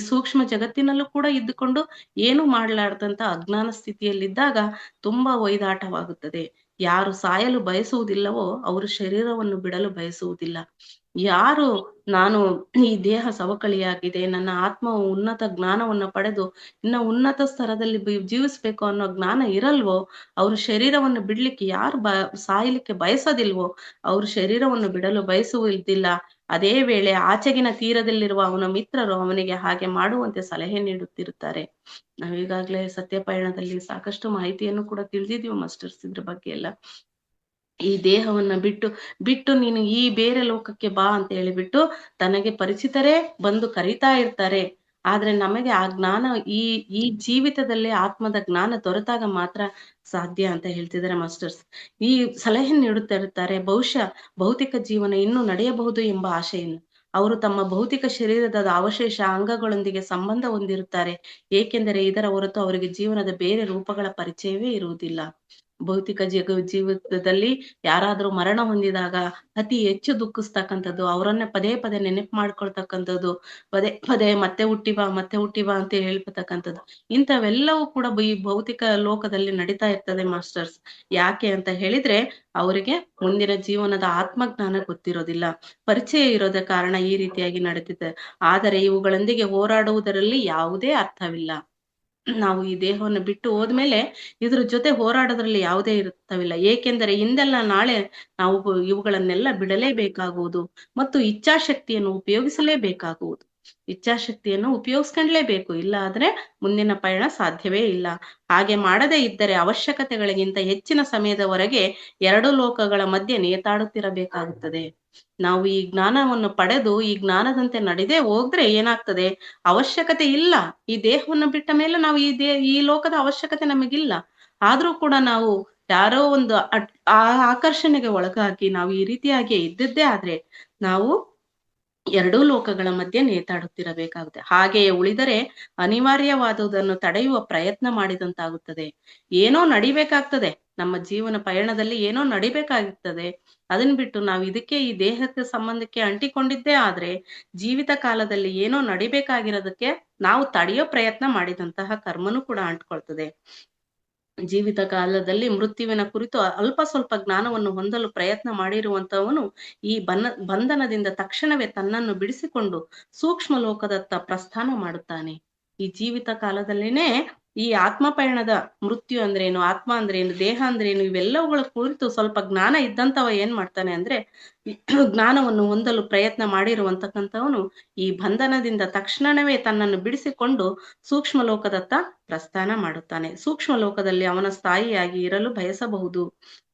ಸೂಕ್ಷ್ಮ ಜಗತ್ತಿನಲ್ಲೂ ಕೂಡ ಇದ್ದುಕೊಂಡು ಏನು ಮಾಡಲಾರ್ದಂತ ಅಜ್ಞಾನ ಸ್ಥಿತಿಯಲ್ಲಿದ್ದಾಗ ತುಂಬಾ ಒಯ್ದಾಟವಾಗುತ್ತದೆ. ಯಾರು ಸಾಯಲು ಬಯಸುವುದಿಲ್ಲವೋ ಅವರು ಶರೀರವನ್ನು ಬಿಡಲು ಬಯಸುವುದಿಲ್ಲ. ಯಾರು ನಾನು ಈ ದೇಹ ಸವಕಳಿಯಾಗಿದೆ, ನನ್ನ ಆತ್ಮವು ಉನ್ನತ ಜ್ಞಾನವನ್ನು ಪಡೆದು ಇನ್ನ ಉನ್ನತ ಸ್ತರದಲ್ಲಿ ಜೀವಿಸ್ಬೇಕು ಅನ್ನೋ ಜ್ಞಾನ ಇರಲ್ವೋ ಅವರು ಶರೀರವನ್ನು ಬಿಡ್ಲಿಕ್ಕೆ ಸಾಯಲಿಕ್ಕೆ ಬಯಸೋದಿಲ್ವೋ ಅವರು ಶರೀರವನ್ನು ಬಿಡಲು ಬಯಸುವುದಿಲ್ಲ. ಅದೇ ವೇಳೆ ಆಚೆಗಿನ ತೀರದಲ್ಲಿರುವ ಅವನ ಮಿತ್ರರು ಅವನಿಗೆ ಹಾಗೆ ಮಾಡುವಂತೆ ಸಲಹೆ ನೀಡುತ್ತಿರುತ್ತಾರೆ. ನಾವೀಗಾಗ್ಲೇ ಸತ್ಯಪಯಣದಲ್ಲಿ ಸಾಕಷ್ಟು ಮಾಹಿತಿಯನ್ನು ಕೂಡ ತಿಳಿದಿದೀವಿ ಮಾಸ್ಟರ್ಸ್ ಇದ್ರ ಬಗ್ಗೆ ಎಲ್ಲ. ಈ ದೇಹವನ್ನ ಬಿಟ್ಟು ನೀನು ಈ ಬೇರೆ ಲೋಕಕ್ಕೆ ಬಾ ಅಂತ ಹೇಳಿಬಿಟ್ಟು ತನಗೆ ಪರಿಚಿತರೇ ಬಂದು ಕರೀತಾ ಇರ್ತಾರೆ. ಆದ್ರೆ ನಮಗೆ ಆ ಜ್ಞಾನ ಈ ಈ ಜೀವಿತದಲ್ಲಿ ಆತ್ಮದ ಜ್ಞಾನ ದೊರೆತಾಗ ಮಾತ್ರ ಸಾಧ್ಯ ಅಂತ ಹೇಳ್ತಿದ್ದಾರೆ ಮಾಸ್ಟರ್ಸ್. ಈ ಸಲಹೆ ನೀಡುತ್ತಾ ಇರ್ತಾರೆ, ಬಹುಶಃ ಭೌತಿಕ ಜೀವನ ಇನ್ನೂ ನಡೆಯಬಹುದು ಎಂಬ ಆಶೆಯನ್ನು. ಅವರು ತಮ್ಮ ಭೌತಿಕ ಶರೀರದ ಅವಶೇಷ ಅಂಗಗಳೊಂದಿಗೆ ಸಂಬಂಧ ಹೊಂದಿರುತ್ತಾರೆ, ಏಕೆಂದರೆ ಇದರ ಹೊರತು ಅವರಿಗೆ ಜೀವನದ ಬೇರೆ ರೂಪಗಳ ಪರಿಚಯವೇ ಇರುವುದಿಲ್ಲ. ಭೌತಿಕ ಜೀವಿತದಲ್ಲಿ ಯಾರಾದ್ರೂ ಮರಣ ಹೊಂದಿದಾಗ ಅತಿ ಹೆಚ್ಚು ದುಃಖಿಸ್ತಕ್ಕಂಥದ್ದು, ಅವರನ್ನ ಪದೇ ಪದೇ ನೆನಪು ಮಾಡ್ಕೊಳ್ತಕ್ಕಂಥದ್ದು, ಪದೇ ಪದೇ ಮತ್ತೆ ಹುಟ್ಟಿವಾ ಅಂತ ಹೇಳ್ತಕ್ಕಂಥದ್ದು, ಇಂಥವೆಲ್ಲವೂ ಕೂಡ ಈ ಭೌತಿಕ ಲೋಕದಲ್ಲಿ ನಡೀತಾ ಇರ್ತದೆ ಮಾಸ್ಟರ್ಸ್. ಯಾಕೆ ಅಂತ ಹೇಳಿದ್ರೆ ಅವರಿಗೆ ಮುಂದಿನ ಜೀವನದ ಆತ್ಮಜ್ಞಾನ ಗೊತ್ತಿರೋದಿಲ್ಲ, ಪರಿಚಯ ಇರೋದ ಕಾರಣ ಈ ರೀತಿಯಾಗಿ ನಡೀತಿದೆ. ಆದರೆ ಇವುಗಳೊಂದಿಗೆ ಹೋರಾಡುವುದರಲ್ಲಿ ಯಾವುದೇ ಅರ್ಥವಿಲ್ಲ. ನಾವು ಈ ದೇಹವನ್ನು ಬಿಟ್ಟು ಹೋದ್ಮೇಲೆ ಇದ್ರ ಜೊತೆ ಹೋರಾಡೋದ್ರಲ್ಲಿ ಯಾವುದೇ ಇರ್ತವಿಲ್ಲ, ಏಕೆಂದರೆ ಹಿಂದೆಲ್ಲ ನಾಳೆ ನಾವು ಇವುಗಳನ್ನೆಲ್ಲ ಬಿಡಲೇಬೇಕಾಗುವುದು ಮತ್ತು ಇಚ್ಛಾಶಕ್ತಿಯನ್ನು ಉಪಯೋಗಿಸಲೇಬೇಕಾಗುವುದು. ಇಚ್ಛಾಶಕ್ತಿಯನ್ನು ಉಪಯೋಗಿಸ್ಕೊಂಡ್ಲೇಬೇಕು, ಇಲ್ಲ ಆದ್ರೆ ಮುಂದಿನ ಪಯಣ ಸಾಧ್ಯವೇ ಇಲ್ಲ. ಹಾಗೆ ಮಾಡದೇ ಇದ್ದರೆ ಅವಶ್ಯಕತೆಗಳಿಗಿಂತ ಹೆಚ್ಚಿನ ಸಮಯದವರೆಗೆ ಎರಡು ಲೋಕಗಳ ಮಧ್ಯೆ ನೇತಾಡುತ್ತಿರಬೇಕಾಗುತ್ತದೆ. ನಾವು ಈ ಜ್ಞಾನವನ್ನು ಪಡೆದು ಈ ಜ್ಞಾನದಂತೆ ನಡೆದೇ ಹೋದ್ರೆ ಏನಾಗ್ತದೆ, ಅವಶ್ಯಕತೆ ಇಲ್ಲ. ಈ ದೇಹವನ್ನು ಬಿಟ್ಟ ಮೇಲೆ ನಾವು ಈ ಲೋಕದ ಅವಶ್ಯಕತೆ ನಮಗಿಲ್ಲ. ಆದ್ರೂ ಕೂಡ ನಾವು ಯಾರೋ ಒಂದು ಆ ಆಕರ್ಷಣೆಗೆ ಒಳಗಾಗಿ ನಾವು ಈ ರೀತಿಯಾಗಿ ಇದ್ದದ್ದೇ ಆದ್ರೆ ನಾವು ಎರಡೂ ಲೋಕಗಳ ಮಧ್ಯೆ ನೇತಾಡುತ್ತಿರಬೇಕಾಗುತ್ತೆ. ಹಾಗೆಯೇ ಉಳಿದರೆ ಅನಿವಾರ್ಯವಾದುದನ್ನು ತಡೆಯುವ ಪ್ರಯತ್ನ ಮಾಡಿದಂತಾಗುತ್ತದೆ. ಏನೋ ನಡಿಬೇಕಾಗ್ತದೆ, ನಮ್ಮ ಜೀವನ ಪಯಣದಲ್ಲಿ ಏನೋ ನಡಿಬೇಕಾಗುತ್ತದೆ. ಅದನ್ ಬಿಟ್ಟು ನಾವು ಈ ದೇಹಕ್ಕೆ ಸಂಬಂಧಕ್ಕೆ ಅಂಟಿಕೊಂಡಿದ್ದೇ ಆದ್ರೆ ಜೀವಿತ ಕಾಲದಲ್ಲಿ ಏನೋ ನಡಿಬೇಕಾಗಿರೋದಕ್ಕೆ ನಾವು ತಡೆಯೋ ಪ್ರಯತ್ನ ಮಾಡಿದಂತಹ ಕರ್ಮನೂ ಕೂಡ ಅಂಟ್ಕೊಳ್ತದೆ. ಜೀವಿತ ಕಾಲದಲ್ಲಿ ಮೃತ್ಯುವಿನ ಕುರಿತು ಅಲ್ಪ ಸ್ವಲ್ಪ ಜ್ಞಾನವನ್ನು ಹೊಂದಲು ಪ್ರಯತ್ನ ಮಾಡಿರುವಂತವನು ಈ ಬಂಧನದಿಂದ ತಕ್ಷಣವೇ ತನ್ನನ್ನು ಬಿಡಿಸಿಕೊಂಡು ಸೂಕ್ಷ್ಮ ಲೋಕದತ್ತ ಪ್ರಸ್ಥಾನ ಮಾಡುತ್ತಾನೆ. ಈ ಜೀವಿತ ಕಾಲದಲ್ಲಿನೇ ಈ ಆತ್ಮ ಪಯಣದ ಮೃತ್ಯು ಅಂದ್ರೇನು, ಆತ್ಮ ಅಂದ್ರೇನು, ದೇಹ ಅಂದ್ರೇನು, ಇವೆಲ್ಲವುಗಳ ಕುರಿತು ಸ್ವಲ್ಪ ಜ್ಞಾನ ಇದ್ದಂತವ ಏನ್ ಮಾಡ್ತಾನೆ ಅಂದ್ರೆ ಜ್ಞಾನವನ್ನು ಹೊಂದಲು ಪ್ರಯತ್ನ ಮಾಡಿರುವಂತಕ್ಕಂಥವನು ಈ ಬಂಧನದಿಂದ ತಕ್ಷಣವೇ ತನ್ನನ್ನು ಬಿಡಿಸಿಕೊಂಡು ಸೂಕ್ಷ್ಮ ಲೋಕದತ್ತ ಪ್ರಸ್ಥಾನ ಮಾಡುತ್ತಾನೆ. ಸೂಕ್ಷ್ಮ ಲೋಕದಲ್ಲಿ ಅವನ ಸ್ಥಾಯಿಯಾಗಿ ಇರಲು ಬಯಸಬಹುದು.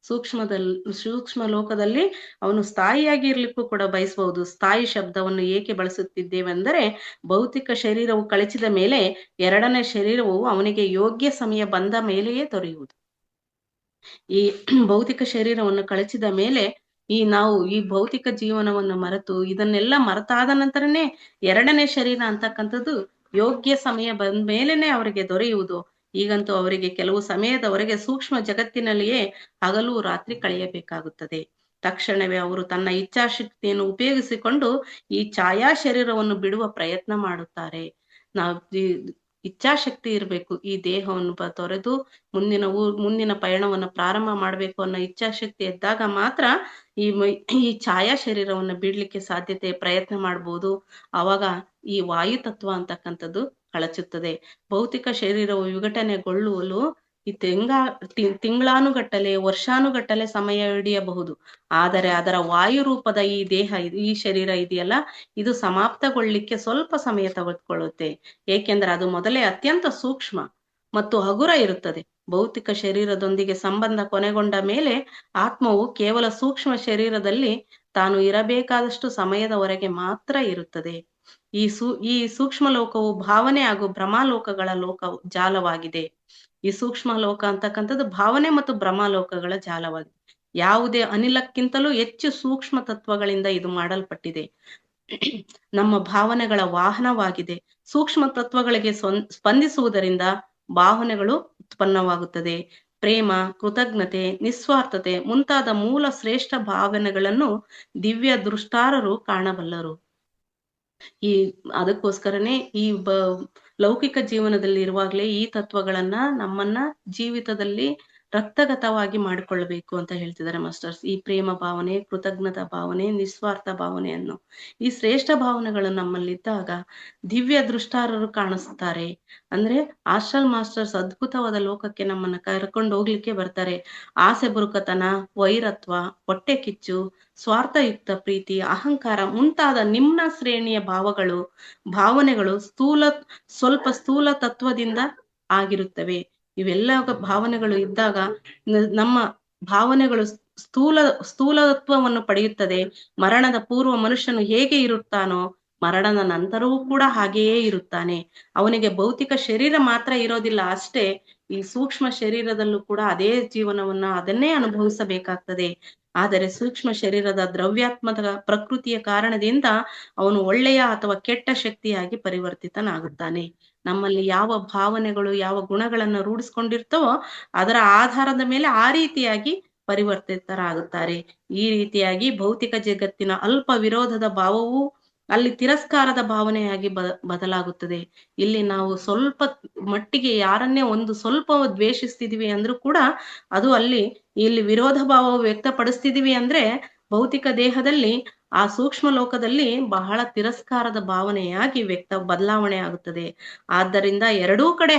ಸೂಕ್ಷ್ಮ ಲೋಕದಲ್ಲಿ ಅವನು ಸ್ಥಾಯಿಯಾಗಿ ಇರ್ಲಿಕ್ಕೂ ಕೂಡ ಬಯಸಬಹುದು. ಸ್ಥಾಯಿ ಶಬ್ದವನ್ನು ಏಕೆ ಬಳಸುತ್ತಿದ್ದೇವೆಂದರೆ ಭೌತಿಕ ಶರೀರವು ಕಳಚಿದ ಮೇಲೆ ಎರಡನೇ ಶರೀರವು ಅವನಿಗೆ ಯೋಗ್ಯ ಸಮಯ ಬಂದ ಮೇಲೆಯೇ ದೊರೆಯುವುದು. ಈ ಭೌತಿಕ ಶರೀರವನ್ನು ಕಳಚಿದ ಮೇಲೆ ನಾವು ಈ ಭೌತಿಕ ಜೀವನವನ್ನು ಮರೆತು ಇದನ್ನೆಲ್ಲ ಮರೆತಾದ ನಂತರನೇ ಎರಡನೇ ಶರೀರ ಅಂತಕ್ಕಂಥದ್ದು ಯೋಗ್ಯ ಸಮಯ ಬಂದ ಮೇಲೆನೆ ಅವರಿಗೆ ದೊರೆಯುವುದು. ಈಗಂತೂ ಅವರಿಗೆ ಕೆಲವು ಸಮಯದವರೆಗೆ ಸೂಕ್ಷ್ಮ ಜಗತ್ತಿನಲ್ಲಿಯೇ ಹಗಲು ರಾತ್ರಿ ಕಳೆಯಬೇಕಾಗುತ್ತದೆ. ತಕ್ಷಣವೇ ಅವರು ತನ್ನ ಇಚ್ಛಾಶಕ್ತಿಯನ್ನು ಉಪಯೋಗಿಸಿಕೊಂಡು ಈ ಛಾಯಾ ಶರೀರವನ್ನು ಬಿಡುವ ಪ್ರಯತ್ನ ಮಾಡುತ್ತಾರೆ. ನಾವು ಇಚ್ಛಾಶಕ್ತಿ ಇರಬೇಕು. ಈ ದೇಹವನ್ನು ತೊರೆದು ಮುಂದಿನ ಪಯಣವನ್ನು ಪ್ರಾರಂಭ ಮಾಡ್ಬೇಕು ಅನ್ನೋ ಇಚ್ಛಾಶಕ್ತಿ ಇದ್ದಾಗ ಮಾತ್ರ ಈ ಛಾಯಾ ಶರೀರವನ್ನು ಬಿಡ್ಲಿಕ್ಕೆ ಸಾಧ್ಯತೆ ಪ್ರಯತ್ನ ಮಾಡ್ಬೋದು. ಆವಾಗ ಈ ವಾಯು ತತ್ವ ಅಂತಕ್ಕಂಥದ್ದು ಕಳಚುತ್ತದೆ. ಭೌತಿಕ ಶರೀರವು ವಿಘಟನೆಗೊಳ್ಳುವಲು ಈ ತಿಂಗಳಾನುಗಟ್ಟಲೆ ವರ್ಷಾನುಗಟ್ಟಲೆ ಸಮಯ ಹಿಡಿಯಬಹುದು. ಆದರೆ ಅದರ ವಾಯು ರೂಪದ ಈ ದೇಹ ಈ ಶರೀರ ಇದೆಯಲ್ಲ, ಇದು ಸಮಾಪ್ತಗೊಳ್ಳಿಕ್ಕೆ ಸ್ವಲ್ಪ ಸಮಯ ತೆಗೆದುಕೊಳ್ಳುತ್ತೆ. ಏಕೆಂದ್ರೆ ಅದು ಮೊದಲೇ ಅತ್ಯಂತ ಸೂಕ್ಷ್ಮ ಮತ್ತು ಹಗುರ ಇರುತ್ತದೆ. ಭೌತಿಕ ಶರೀರದೊಂದಿಗೆ ಸಂಬಂಧ ಕೊನೆಗೊಂಡ ಮೇಲೆ ಆತ್ಮವು ಕೇವಲ ಸೂಕ್ಷ್ಮ ಶರೀರದಲ್ಲಿ ತಾನು ಇರಬೇಕಾದಷ್ಟು ಸಮಯದವರೆಗೆ ಮಾತ್ರ ಇರುತ್ತದೆ. ಈ ಸೂಕ್ಷ್ಮ ಲೋಕವು ಭಾವನೆ ಹಾಗೂ ಭ್ರಮಾಲೋಕಗಳ ಜಾಲವಾಗಿದೆ. ಈ ಸೂಕ್ಷ್ಮ ಲೋಕ ಅಂತಕ್ಕಂಥದ್ದು ಭಾವನೆ ಮತ್ತು ಭ್ರಮಾಲೋಕಗಳ ಜಾಲವಾಗಿದೆ. ಯಾವುದೇ ಅನಿಲಕ್ಕಿಂತಲೂ ಹೆಚ್ಚು ಸೂಕ್ಷ್ಮ ತತ್ವಗಳಿಂದ ಇದು ಮಾಡಲ್ಪಟ್ಟಿದೆ. ನಮ್ಮ ಭಾವನೆಗಳ ವಾಹನವಾಗಿದೆ. ಸೂಕ್ಷ್ಮ ತತ್ವಗಳಿಗೆ ಸ್ಪಂದಿಸುವುದರಿಂದ ಭಾವನೆಗಳು ಉತ್ಪನ್ನವಾಗುತ್ತದೆ. ಪ್ರೇಮ, ಕೃತಜ್ಞತೆ, ನಿಸ್ವಾರ್ಥತೆ ಮುಂತಾದ ಮೂಲ ಶ್ರೇಷ್ಠ ಭಾವನೆಗಳನ್ನು ದಿವ್ಯ ದೃಷ್ಟಾರರು ಕಾಣಬಲ್ಲರು. ಅದಕ್ಕೋಸ್ಕರನೇ ಲೌಕಿಕ ಜೀವನದಲ್ಲಿ ಇರುವಾಗ್ಲೇ ಈ ತತ್ವಗಳನ್ನ ನಮ್ಮನ್ನ ಜೀವಿತದಲ್ಲಿ ರಕ್ತಗತವಾಗಿ ಮಾಡಿಕೊಳ್ಳಬೇಕು ಅಂತ ಹೇಳ್ತಿದ್ದಾರೆ ಮಾಸ್ಟರ್ಸ್. ಈ ಪ್ರೇಮ ಭಾವನೆ, ಕೃತಜ್ಞತಾ ಭಾವನೆ, ನಿಸ್ವಾರ್ಥ ಭಾವನೆಯನ್ನು, ಈ ಶ್ರೇಷ್ಠ ಭಾವನೆಗಳು ನಮ್ಮಲ್ಲಿದ್ದಾಗ ದಿವ್ಯ ದೃಷ್ಟಾರರು ಕಾಣಿಸ್ತಾರೆ. ಅಂದ್ರೆ ಆಸ್ಟ್ರಲ್ ಮಾಸ್ಟರ್ಸ್ ಅದ್ಭುತವಾದ ಲೋಕಕ್ಕೆ ನಮ್ಮನ್ನ ಕರ್ಕೊಂಡು ಹೋಗ್ಲಿಕ್ಕೆ ಬರ್ತಾರೆ. ಆಸೆ ಬುರುಕತನ, ವೈರತ್ವ, ಹೊಟ್ಟೆ ಕಿಚ್ಚು, ಸ್ವಾರ್ಥಯುಕ್ತ ಪ್ರೀತಿ, ಅಹಂಕಾರ ಮುಂತಾದ ನಿಮ್ನ ಶ್ರೇಣಿಯ ಭಾವನೆಗಳು ಸ್ವಲ್ಪ ಸ್ಥೂಲ ತತ್ವದಿಂದ ಆಗಿರುತ್ತವೆ. ಇವೆಲ್ಲ ಭಾವನೆಗಳು ಇದ್ದಾಗ ನಮ್ಮ ಭಾವನೆಗಳು ಸ್ಥೂಲ ಸ್ಥೂಲತ್ವವನ್ನು ಪಡೆಯುತ್ತದೆ. ಮರಣದ ಪೂರ್ವ ಮನುಷ್ಯನು ಹೇಗೆ ಇರುತ್ತಾನೋ ಮರಣದ ನಂತರವೂ ಕೂಡ ಹಾಗೆಯೇ ಇರುತ್ತಾನೆ. ಅವನಿಗೆ ಭೌತಿಕ ಶರೀರ ಮಾತ್ರ ಇರೋದಿಲ್ಲ ಅಷ್ಟೇ, ಈ ಸೂಕ್ಷ್ಮ ಶರೀರದಲ್ಲೂ ಕೂಡ ಅದೇ ಜೀವನವನ್ನ ಅದನ್ನೇ ಅನುಭವಿಸಬೇಕಾಗ್ತದೆ. ಆದರೆ ಸೂಕ್ಷ್ಮ ಶರೀರದ ದ್ರವ್ಯಾತ್ಮಕ ಪ್ರಕೃತಿಯ ಕಾರಣದಿಂದ ಅವನು ಒಳ್ಳೆಯ ಅಥವಾ ಕೆಟ್ಟ ಶಕ್ತಿಯಾಗಿ ಪರಿವರ್ತಿತನಾಗುತ್ತಾನೆ. ನಮ್ಮಲ್ಲಿ ಯಾವ ಭಾವನೆಗಳು ಯಾವ ಗುಣಗಳನ್ನು ರೂಢಿಸ್ಕೊಂಡಿರ್ತವೋ ಅದರ ಆಧಾರದ ಮೇಲೆ ಆ ರೀತಿಯಾಗಿ ಪರಿವರ್ತಿತರಾಗುತ್ತಾರೆ. ಈ ರೀತಿಯಾಗಿ ಭೌತಿಕ ಜಗತ್ತಿನ ಅಲ್ಪ ವಿರೋಧದ ಭಾವವು ಅಲ್ಲಿ ತಿರಸ್ಕಾರದ ಭಾವನೆಯಾಗಿ ಬದಲಾಗುತ್ತದೆ. ಇಲ್ಲಿ ನಾವು ಸ್ವಲ್ಪ ಮಟ್ಟಿಗೆ ಯಾರನ್ನೇ ಒಂದು ಸ್ವಲ್ಪ ದ್ವೇಷಿಸ್ತಿದೀವಿ ಅಂದ್ರೂ ಕೂಡ ಅದು ಇಲ್ಲಿ ವಿರೋಧ ಭಾವ ವ್ಯಕ್ತಪಡಿಸ್ತಿದೀವಿ ಅಂದ್ರೆ ಭೌತಿಕ ದೇಹದಲ್ಲಿ ಆ ಸೂಕ್ಷ್ಮ ಲೋಕದಲ್ಲಿ ಬಹಳ ತಿರಸ್ಕಾರದ ಭಾವನೆಯಾಗಿ ಬದಲಾವಣೆ ಆಗುತ್ತದೆ. ಆದ್ದರಿಂದ ಎರಡೂ ಕಡೆ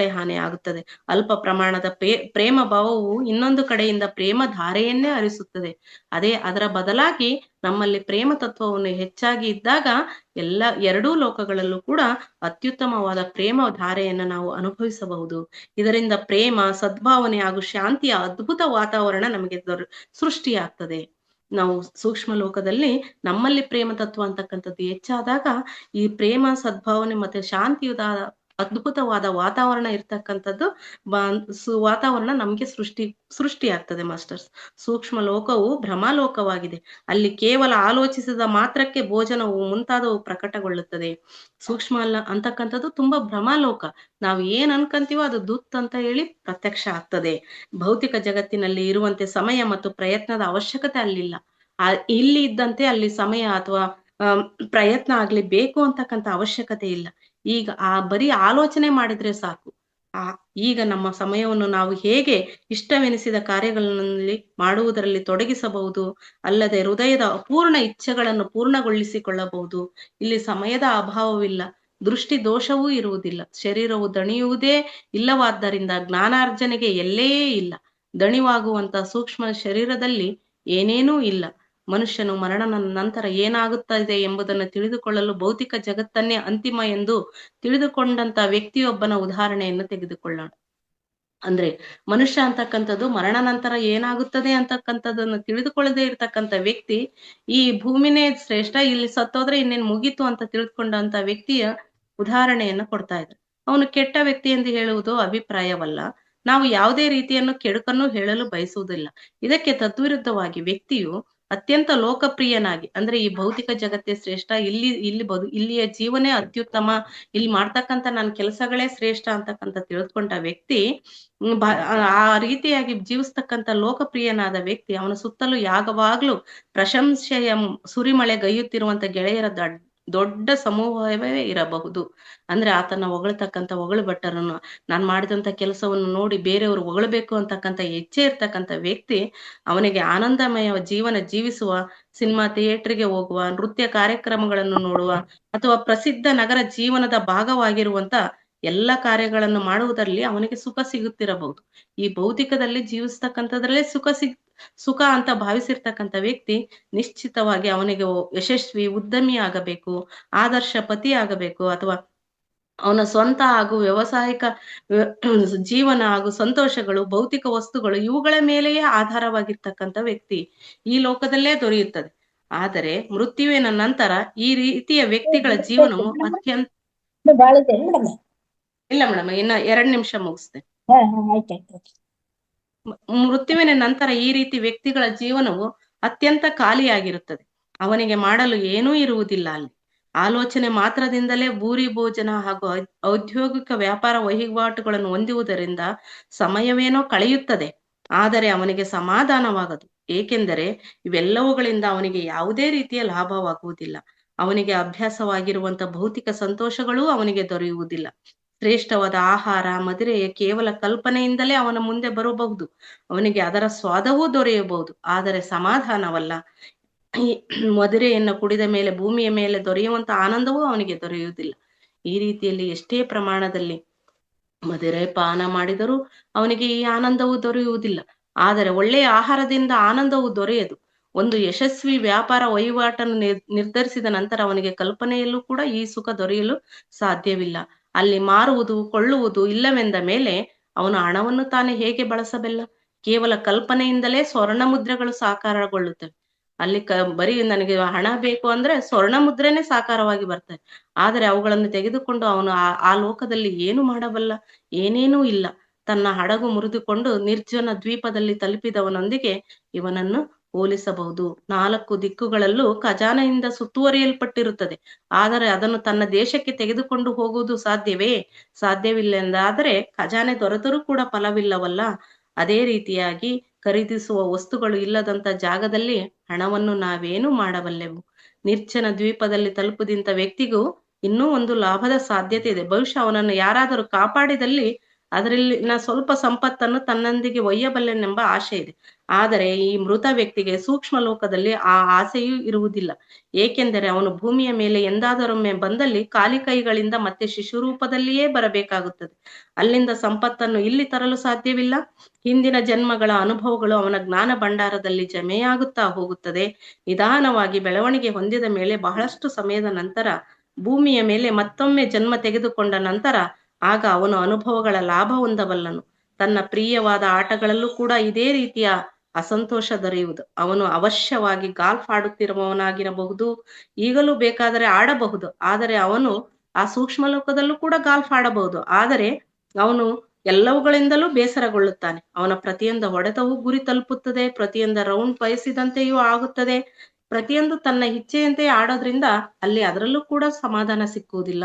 ಹಾನಿ ಆಗುತ್ತದೆ. ಅಲ್ಪ ಪ್ರಮಾಣದ ಪ್ರೇಮ ಭಾವವು ಇನ್ನೊಂದು ಕಡೆಯಿಂದ ಪ್ರೇಮ ಧಾರೆಯನ್ನೇ ಹರಿಸುತ್ತದೆ. ಅದರ ಬದಲಾಗಿ ನಮ್ಮಲ್ಲಿ ಪ್ರೇಮ ತತ್ವವನ್ನು ಹೆಚ್ಚಾಗಿ ಇದ್ದಾಗ ಎರಡೂ ಲೋಕಗಳಲ್ಲೂ ಕೂಡ ಅತ್ಯುತ್ತಮವಾದ ಪ್ರೇಮ ಧಾರೆಯನ್ನು ನಾವು ಅನುಭವಿಸಬಹುದು. ಇದರಿಂದ ಪ್ರೇಮ, ಸದ್ಭಾವನೆ ಹಾಗೂ ಶಾಂತಿಯ ಅದ್ಭುತ ವಾತಾವರಣ ನಮಗೆ ಸೃಷ್ಟಿಯಾಗ್ತದೆ. ನಾವು ಸೂಕ್ಷ್ಮ ಲೋಕದಲ್ಲಿ ನಮ್ಮಲ್ಲಿ ಪ್ರೇಮ ತತ್ವ ಅಂತಕ್ಕಂಥದ್ದು ಹೆಚ್ಚಾದಾಗ ಈ ಪ್ರೇಮ, ಸದ್ಭಾವನೆ ಮತ್ತೆ ಶಾಂತಿಯುತ ಅದ್ಭುತವಾದ ವಾತಾವರಣ ಇರ್ತಕ್ಕಂಥದ್ದು ವಾತಾವರಣ ನಮ್ಗೆ ಸೃಷ್ಟಿ ಆಗ್ತದೆ ಮಾಸ್ಟರ್ಸ್. ಸೂಕ್ಷ್ಮ ಲೋಕವು ಭ್ರಮಾಲೋಕವಾಗಿದೆ. ಅಲ್ಲಿ ಕೇವಲ ಆಲೋಚಿಸಿದ ಮಾತ್ರಕ್ಕೆ ಭೋಜನವು ಮುಂತಾದವು ಪ್ರಕಟಗೊಳ್ಳುತ್ತದೆ. ಸೂಕ್ಷ್ಮ ಅಂತಕ್ಕಂಥದ್ದು ತುಂಬಾ ಭ್ರಮಾಲೋಕ. ನಾವು ಏನ್ ಅನ್ಕಂತೀವೋ ಅದು ದುತ್ ಅಂತ ಹೇಳಿ ಪ್ರತ್ಯಕ್ಷ ಆಗ್ತದೆ. ಭೌತಿಕ ಜಗತ್ತಿನಲ್ಲಿ ಇರುವಂತೆ ಸಮಯ ಮತ್ತು ಪ್ರಯತ್ನದ ಅವಶ್ಯಕತೆ ಅಲ್ಲಿಲ್ಲ. ಇಲ್ಲಿ ಇದ್ದಂತೆ ಅಲ್ಲಿ ಸಮಯ ಅಥವಾ ಪ್ರಯತ್ನ ಆಗ್ಲಿ ಬೇಕು ಅಂತಕ್ಕಂಥ ಅವಶ್ಯಕತೆ ಇಲ್ಲ. ಈಗ ಬರೀ ಆಲೋಚನೆ ಮಾಡಿದ್ರೆ ಸಾಕು. ಈಗ ನಮ್ಮ ಸಮಯವನ್ನು ನಾವು ಹೇಗೆ ಇಷ್ಟವೆನಿಸಿದ ಕಾರ್ಯಗಳಲ್ಲಿ ಮಾಡುವುದರಲ್ಲಿ ತೊಡಗಿಸಬಹುದು. ಅಲ್ಲದೆ ಹೃದಯದ ಅಪೂರ್ಣ ಇಚ್ಛೆಗಳನ್ನು ಪೂರ್ಣಗೊಳಿಸಿಕೊಳ್ಳಬಹುದು. ಇಲ್ಲಿ ಸಮಯದ ಅಭಾವವಿಲ್ಲ, ದೃಷ್ಟಿ ದೋಷವೂ ಇರುವುದಿಲ್ಲ. ಶರೀರವು ದಣಿಯುವುದೇ ಇಲ್ಲವಾದ್ದರಿಂದ ಜ್ಞಾನಾರ್ಜನೆಗೆ ಎಲ್ಲೇ ಇಲ್ಲ. ದಣಿವಾಗುವಂತ ಸೂಕ್ಷ್ಮ ಶರೀರದಲ್ಲಿ ಏನೇನೂ ಇಲ್ಲ. ಮನುಷ್ಯನು ಮರಣದ ನಂತರ ಏನಾಗುತ್ತದೆ ಎಂಬುದನ್ನು ತಿಳಿದುಕೊಳ್ಳಲು ಭೌತಿಕ ಜಗತ್ತನ್ನೇ ಅಂತಿಮ ಎಂದು ತಿಳಿದುಕೊಂಡಂತ ವ್ಯಕ್ತಿಯೊಬ್ಬನ ಉದಾಹರಣೆಯನ್ನು ತೆಗೆದುಕೊಳ್ಳೋಣ. ಅಂದ್ರೆ ಮನುಷ್ಯ ಅಂತಕ್ಕಂಥದ್ದು ಮರಣ ನಂತರ ಏನಾಗುತ್ತದೆ ಅಂತಕ್ಕಂಥದ್ದನ್ನು ತಿಳಿದುಕೊಳ್ಳದೆ ಇರ್ತಕ್ಕಂಥ ವ್ಯಕ್ತಿ ಈ ಭೂಮಿನೇ ಶ್ರೇಷ್ಠ, ಇಲ್ಲಿ ಸತ್ತೋದ್ರೆ ಇನ್ನೇನ್ ಮುಗೀತು ಅಂತ ತಿಳಿದುಕೊಂಡಂತ ವ್ಯಕ್ತಿಯ ಉದಾಹರಣೆಯನ್ನ ಕೊಡ್ತಾ ಇದ್ದಾರೆ. ಅವನು ಕೆಟ್ಟ ವ್ಯಕ್ತಿ ಎಂದು ಹೇಳುವುದು ಅಭಿಪ್ರಾಯವಲ್ಲ. ನಾವು ಯಾವುದೇ ರೀತಿಯನ್ನು ಕೆಡುಕನ್ನು ಹೇಳಲು ಬಯಸುವುದಿಲ್ಲ. ಇದಕ್ಕೆ ತದ್ವಿರುದ್ಧವಾಗಿ ವ್ಯಕ್ತಿಯು ಅತ್ಯಂತ ಲೋಕಪ್ರಿಯನಾಗಿ, ಅಂದ್ರೆ ಈ ಭೌತಿಕ ಜಗತ್ತೇ ಶ್ರೇಷ್ಠ, ಇಲ್ಲಿಯ ಜೀವನೇ ಅತ್ಯುತ್ತಮ, ಇಲ್ಲಿ ಮಾಡ್ತಕ್ಕಂಥ ನನ್ನ ಕೆಲಸಗಳೇ ಶ್ರೇಷ್ಠ ಅಂತಕ್ಕಂಥ ತಿಳಿದುಕೊಂಡ ವ್ಯಕ್ತಿ ಆ ರೀತಿಯಾಗಿ ಜೀವಿಸ್ತಕ್ಕಂಥ ಲೋಕಪ್ರಿಯನಾದ ವ್ಯಕ್ತಿ ಅವನ ಸುತ್ತಲೂ ಯಾವಾಗ್ಲೂ ಪ್ರಶಂಸೆಯ ಸುರಿಮಳೆ ಗೈಯುತ್ತಿರುವಂತ ಗೆಳೆಯರ ದೊಡ್ಡ ಸಮೂಹವೇ ಇರಬಹುದು. ಅಂದ್ರೆ ಆತನ ಹೊಗಳ್ತಕ್ಕಂಥ ಹೊಗಳು ಭಟ್ಟರನ್ನು, ನಾನ್ ಮಾಡಿದಂತ ಕೆಲಸವನ್ನು ನೋಡಿ ಬೇರೆಯವರು ಹೊಗಳಬೇಕು ಅಂತಕ್ಕಂಥ ಇಚ್ಛೆ ಇರ್ತಕ್ಕಂಥ ವ್ಯಕ್ತಿ ಅವನಿಗೆ ಆನಂದಮಯ ಜೀವನ ಜೀವಿಸುವ, ಸಿನಿಮಾ ಥಿಯೇಟರ್ಗೆ ಹೋಗುವ, ನೃತ್ಯ ಕಾರ್ಯಕ್ರಮಗಳನ್ನು ನೋಡುವ ಅಥವಾ ಪ್ರಸಿದ್ಧ ನಗರ ಜೀವನದ ಭಾಗವಾಗಿರುವಂತ ಎಲ್ಲ ಕಾರ್ಯಗಳನ್ನು ಮಾಡುವುದರಲ್ಲಿ ಅವನಿಗೆ ಸುಖ ಸಿಗುತ್ತಿರಬಹುದು. ಈ ಭೌತಿಕದಲ್ಲಿ ಜೀವಿಸ್ತಕ್ಕಂಥದ್ರಲ್ಲೇ ಸುಖ ಅಂತ ಭಾವಿಸಿರ್ತಕ್ಕಂಥ ವ್ಯಕ್ತಿ ನಿಶ್ಚಿತವಾಗಿ ಅವನಿಗೆ ಯಶಸ್ವಿ ಉದ್ಯಮಿ ಆಗಬೇಕು, ಆದರ್ಶ ಪತಿ ಆಗಬೇಕು, ಅಥವಾ ಅವನ ಸ್ವಂತ ಹಾಗೂ ವ್ಯಾವಸಾಯಿಕ ಜೀವನ ಹಾಗೂ ಸಂತೋಷಗಳು, ಭೌತಿಕ ವಸ್ತುಗಳು ಇವುಗಳ ಮೇಲೆಯೇ ಆಧಾರವಾಗಿರ್ತಕ್ಕಂಥ ವ್ಯಕ್ತಿ ಈ ಲೋಕದಲ್ಲೇ ದೊರೆಯುತ್ತದೆ. ಆದರೆ ಮೃತ್ಯುವಿನ ನಂತರ ಈ ರೀತಿಯ ವ್ಯಕ್ತಿಗಳ ಜೀವನವು ಅತ್ಯಂತ ಇಲ್ಲ ಮೇಡಮ್, ಇನ್ನ 2 ನಿಮಿಷ ಮುಗಿಸ್ತೇನೆ. ಮೃತ್ಯುವಿನ ನಂತರ ಈ ರೀತಿ ವ್ಯಕ್ತಿಗಳ ಜೀವನವು ಅತ್ಯಂತ ಖಾಲಿಯಾಗಿರುತ್ತದೆ. ಅವನಿಗೆ ಮಾಡಲು ಏನೂ ಇರುವುದಿಲ್ಲ. ಅಲ್ಲಿ ಆಲೋಚನೆ ಮಾತ್ರದಿಂದಲೇ ಭೂರಿ ಭೋಜನ ಹಾಗೂ ಔದ್ಯೋಗಿಕ ವ್ಯಾಪಾರ ವಹಿವಾಟುಗಳನ್ನು ಹೊಂದುವುದರಿಂದ ಸಮಯವೇನೋ ಕಳೆಯುತ್ತದೆ, ಆದರೆ ಅವನಿಗೆ ಸಮಾಧಾನವಾಗದು. ಏಕೆಂದರೆ ಇವೆಲ್ಲವುಗಳಿಂದ ಅವನಿಗೆ ಯಾವುದೇ ರೀತಿಯ ಲಾಭವಾಗುವುದಿಲ್ಲ. ಅವನಿಗೆ ಅಭ್ಯಾಸವಾಗಿರುವಂತ ಭೌತಿಕ ಸಂತೋಷಗಳೂ ಅವನಿಗೆ ದೊರೆಯುವುದಿಲ್ಲ. ಶ್ರೇಷ್ಠವಾದ ಆಹಾರ, ಮದುರೆಯ ಕೇವಲ ಕಲ್ಪನೆಯಿಂದಲೇ ಅವನ ಮುಂದೆ ಬರಬಹುದು. ಅವನಿಗೆ ಅದರ ಸ್ವಾದವೂ ದೊರೆಯಬಹುದು, ಆದರೆ ಸಮಾಧಾನವಲ್ಲ. ಈ ಮದುರೆಯನ್ನು ಕುಡಿದ ಮೇಲೆ ಭೂಮಿಯ ಮೇಲೆ ದೊರೆಯುವಂತ ಆನಂದವೂ ಅವನಿಗೆ ದೊರೆಯುವುದಿಲ್ಲ. ಈ ರೀತಿಯಲ್ಲಿ ಎಷ್ಟೇ ಪ್ರಮಾಣದಲ್ಲಿ ಮದುರೆ ಪಾನ ಮಾಡಿದರೂ ಅವನಿಗೆ ಈ ಆನಂದವೂ ದೊರೆಯುವುದಿಲ್ಲ. ಆದರೆ ಒಳ್ಳೆಯ ಆಹಾರದಿಂದ ಆನಂದವು ದೊರೆಯದು. ಒಂದು ಯಶಸ್ವಿ ವ್ಯಾಪಾರ ವಹಿವಾಟನ್ನು ನಿರ್ಧರಿಸಿದ ನಂತರ ಅವನಿಗೆ ಕಲ್ಪನೆಯಲ್ಲೂ ಕೂಡ ಈ ಸುಖ ದೊರೆಯಲು ಸಾಧ್ಯವಿಲ್ಲ. ಅಲ್ಲಿ ಮಾರುವುದು ಕೊಳ್ಳುವುದು ಇಲ್ಲವೆಂದ ಮೇಲೆ ಅವನು ಹಣವನ್ನು ತಾನೇ ಹೇಗೆ ಬಳಸಬಲ್ಲ? ಕೇವಲ ಕಲ್ಪನೆಯಿಂದಲೇ ಸ್ವರ್ಣ ಮುದ್ರೆಗಳು ಸಾಕಾರಗೊಳ್ಳುತ್ತವೆ. ಅಲ್ಲಿ ಬರೀ ನನಗೆ ಹಣ ಬೇಕು ಅಂದ್ರೆ ಸ್ವರ್ಣ ಮುದ್ರೆನೇ ಸಾಕಾರವಾಗಿ ಬರ್ತವೆ. ಆದರೆ ಅವುಗಳನ್ನು ತೆಗೆದುಕೊಂಡು ಅವನು ಆ ಲೋಕದಲ್ಲಿ ಏನು ಮಾಡಬಲ್ಲ? ಏನೇನೂ ಇಲ್ಲ. ತನ್ನ ಹಡಗು ಮುರಿದುಕೊಂಡು ನಿರ್ಜನ ದ್ವೀಪದಲ್ಲಿ ತಲುಪಿದವನೊಂದಿಗೆ ಇವನನ್ನು ಹೋಲಿಸಬಹುದು. 4 ದಿಕ್ಕುಗಳಲ್ಲೂ ಖಜಾನೆಯಿಂದ ಸುತ್ತುವರಿಯಲ್ಪಟ್ಟಿರುತ್ತದೆ. ಆದರೆ ಅದನ್ನು ತನ್ನ ದೇಶಕ್ಕೆ ತೆಗೆದುಕೊಂಡು ಹೋಗುವುದು ಸಾಧ್ಯವೇ? ಸಾಧ್ಯವಿಲ್ಲ. ಖಜಾನೆ ದೊರೆತರೂ ಕೂಡ ಫಲವಿಲ್ಲವಲ್ಲ. ಅದೇ ರೀತಿಯಾಗಿ ಖರೀದಿಸುವ ವಸ್ತುಗಳು ಇಲ್ಲದಂತ ಜಾಗದಲ್ಲಿ ಹಣವನ್ನು ನಾವೇನು ಮಾಡಬಲ್ಲೆವು? ನಿರ್ಜನ ದ್ವೀಪದಲ್ಲಿ ತಲುಪುದಿಂತ ವ್ಯಕ್ತಿಗೂ ಇನ್ನೂ ಒಂದು ಲಾಭದ ಸಾಧ್ಯತೆ ಇದೆ. ಬಹುಶಃ ಅವನನ್ನು ಯಾರಾದರೂ ಕಾಪಾಡಿದಲ್ಲಿ ಅದರಲ್ಲಿನ ಸ್ವಲ್ಪ ಸಂಪತ್ತನ್ನು ತನ್ನೊಂದಿಗೆ ಒಯ್ಯಬಲ್ಲೆನೆಂಬ ಆಶೆ ಇದೆ. ಆದರೆ ಈ ಮೃತ ವ್ಯಕ್ತಿಗೆ ಸೂಕ್ಷ್ಮ ಲೋಕದಲ್ಲಿ ಆ ಆಸೆಯೂ ಇರುವುದಿಲ್ಲ. ಏಕೆಂದರೆ ಅವನು ಭೂಮಿಯ ಮೇಲೆ ಎಂದಾದರೊಮ್ಮೆ ಬಂದಲ್ಲಿ ಖಾಲಿ ಕೈಗಳಿಂದ ಮತ್ತೆ ಶಿಶುರೂಪದಲ್ಲಿಯೇ ಬರಬೇಕಾಗುತ್ತದೆ. ಅಲ್ಲಿಂದ ಸಂಪತ್ತನ್ನು ಇಲ್ಲಿ ತರಲು ಸಾಧ್ಯವಿಲ್ಲ. ಹಿಂದಿನ ಜನ್ಮಗಳ ಅನುಭವಗಳು ಅವನ ಜ್ಞಾನ ಭಂಡಾರದಲ್ಲಿ ಜಮೆಯಾಗುತ್ತಾ ಹೋಗುತ್ತದೆ. ನಿಧಾನವಾಗಿ ಬೆಳವಣಿಗೆ ಹೊಂದಿದ ಮೇಲೆ ಬಹಳಷ್ಟು ಸಮಯದ ನಂತರ ಭೂಮಿಯ ಮೇಲೆ ಮತ್ತೊಮ್ಮೆ ಜನ್ಮ ತೆಗೆದುಕೊಂಡ ನಂತರ ಆಗ ಅವನು ಅನುಭವಗಳ ಲಾಭ ಹೊಂದಬಲ್ಲನು. ತನ್ನ ಪ್ರಿಯವಾದ ಆಟಗಳಲ್ಲೂ ಕೂಡ ಇದೇ ರೀತಿಯ ಅಸಂತೋಷ ದೊರೆಯುವುದು. ಅವನು ಅವಶ್ಯವಾಗಿ ಗಾಲ್ಫ್ ಆಡುತ್ತಿರುವವನಾಗಿರಬಹುದು, ಈಗಲೂ ಬೇಕಾದರೆ ಆಡಬಹುದು. ಆದರೆ ಅವನು ಆ ಸೂಕ್ಷ್ಮ ಲೋಕದಲ್ಲೂ ಕೂಡ ಗಾಲ್ಫ್ ಆಡಬಹುದು. ಆದರೆ ಅವನು ಎಲ್ಲವುಗಳಿಂದಲೂ ಬೇಸರಗೊಳ್ಳುತ್ತಾನೆ. ಅವನ ಪ್ರತಿಯೊಂದು ಹೊಡೆತವೂ ಗುರಿ ತಲುಪುತ್ತದೆ, ಪ್ರತಿಯೊಂದು ರೌಂಡ್ ಬಯಸಿದಂತೆಯೂ ಆಗುತ್ತದೆ. ಪ್ರತಿಯೊಂದು ತನ್ನ ಇಚ್ಛೆಯಂತೆ ಆಡೋದ್ರಿಂದ ಅಲ್ಲಿ ಅದರಲ್ಲೂ ಕೂಡ ಸಮಾಧಾನ ಸಿಕ್ಕುವುದಿಲ್ಲ.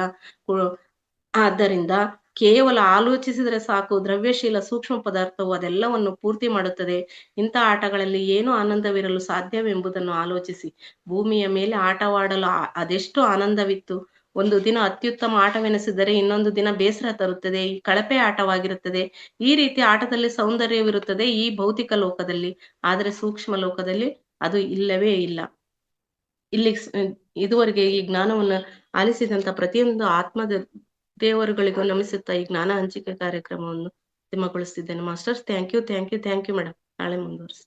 ಆದ್ದರಿಂದ ಕೇವಲ ಆಲೋಚಿಸಿದರೆ ಸಾಕು, ದ್ರವ್ಯಶೀಲ ಸೂಕ್ಷ್ಮ ಪದಾರ್ಥವು ಅದೆಲ್ಲವನ್ನು ಪೂರ್ತಿ ಮಾಡುತ್ತದೆ. ಇಂಥ ಆಟಗಳಲ್ಲಿ ಏನು ಆನಂದವಿರಲು ಸಾಧ್ಯವೆಂಬುದನ್ನು ಆಲೋಚಿಸಿ. ಭೂಮಿಯ ಮೇಲೆ ಆಟವಾಡಲು ಅದೆಷ್ಟು ಆನಂದವಿತ್ತು. ಒಂದು ದಿನ ಅತ್ಯುತ್ತಮ ಆಟವೆನಿಸಿದರೆ ಇನ್ನೊಂದು ದಿನ ಬೇಸರ ತರುತ್ತದೆ, ಈ ಕಳಪೆ ಆಟವಾಗಿರುತ್ತದೆ. ಈ ರೀತಿ ಆಟದಲ್ಲಿ ಸೌಂದರ್ಯವಿರುತ್ತದೆ ಈ ಭೌತಿಕ ಲೋಕದಲ್ಲಿ. ಆದರೆ ಸೂಕ್ಷ್ಮ ಲೋಕದಲ್ಲಿ ಅದು ಇಲ್ಲವೇ ಇಲ್ಲ. ಇಲ್ಲಿ ಇದುವರೆಗೆ ಈ ಜ್ಞಾನವನ್ನು ಆಲಿಸಿದಂತ ಪ್ರತಿಯೊಂದು ಆತ್ಮದ ದೇವರುಗಳಿಗೂ ನಮಿಸುತ್ತಾ ಈ ಜ್ಞಾನ ಹಂಚಿಕೆ ಕಾರ್ಯಕ್ರಮವನ್ನು ಅಂತಿಮಗೊಳಿಸ್ತಿದ್ದೇನೆ. Masters, thank you madam. ನಾಳೆ ಮುಂದುವರಿಸಿ.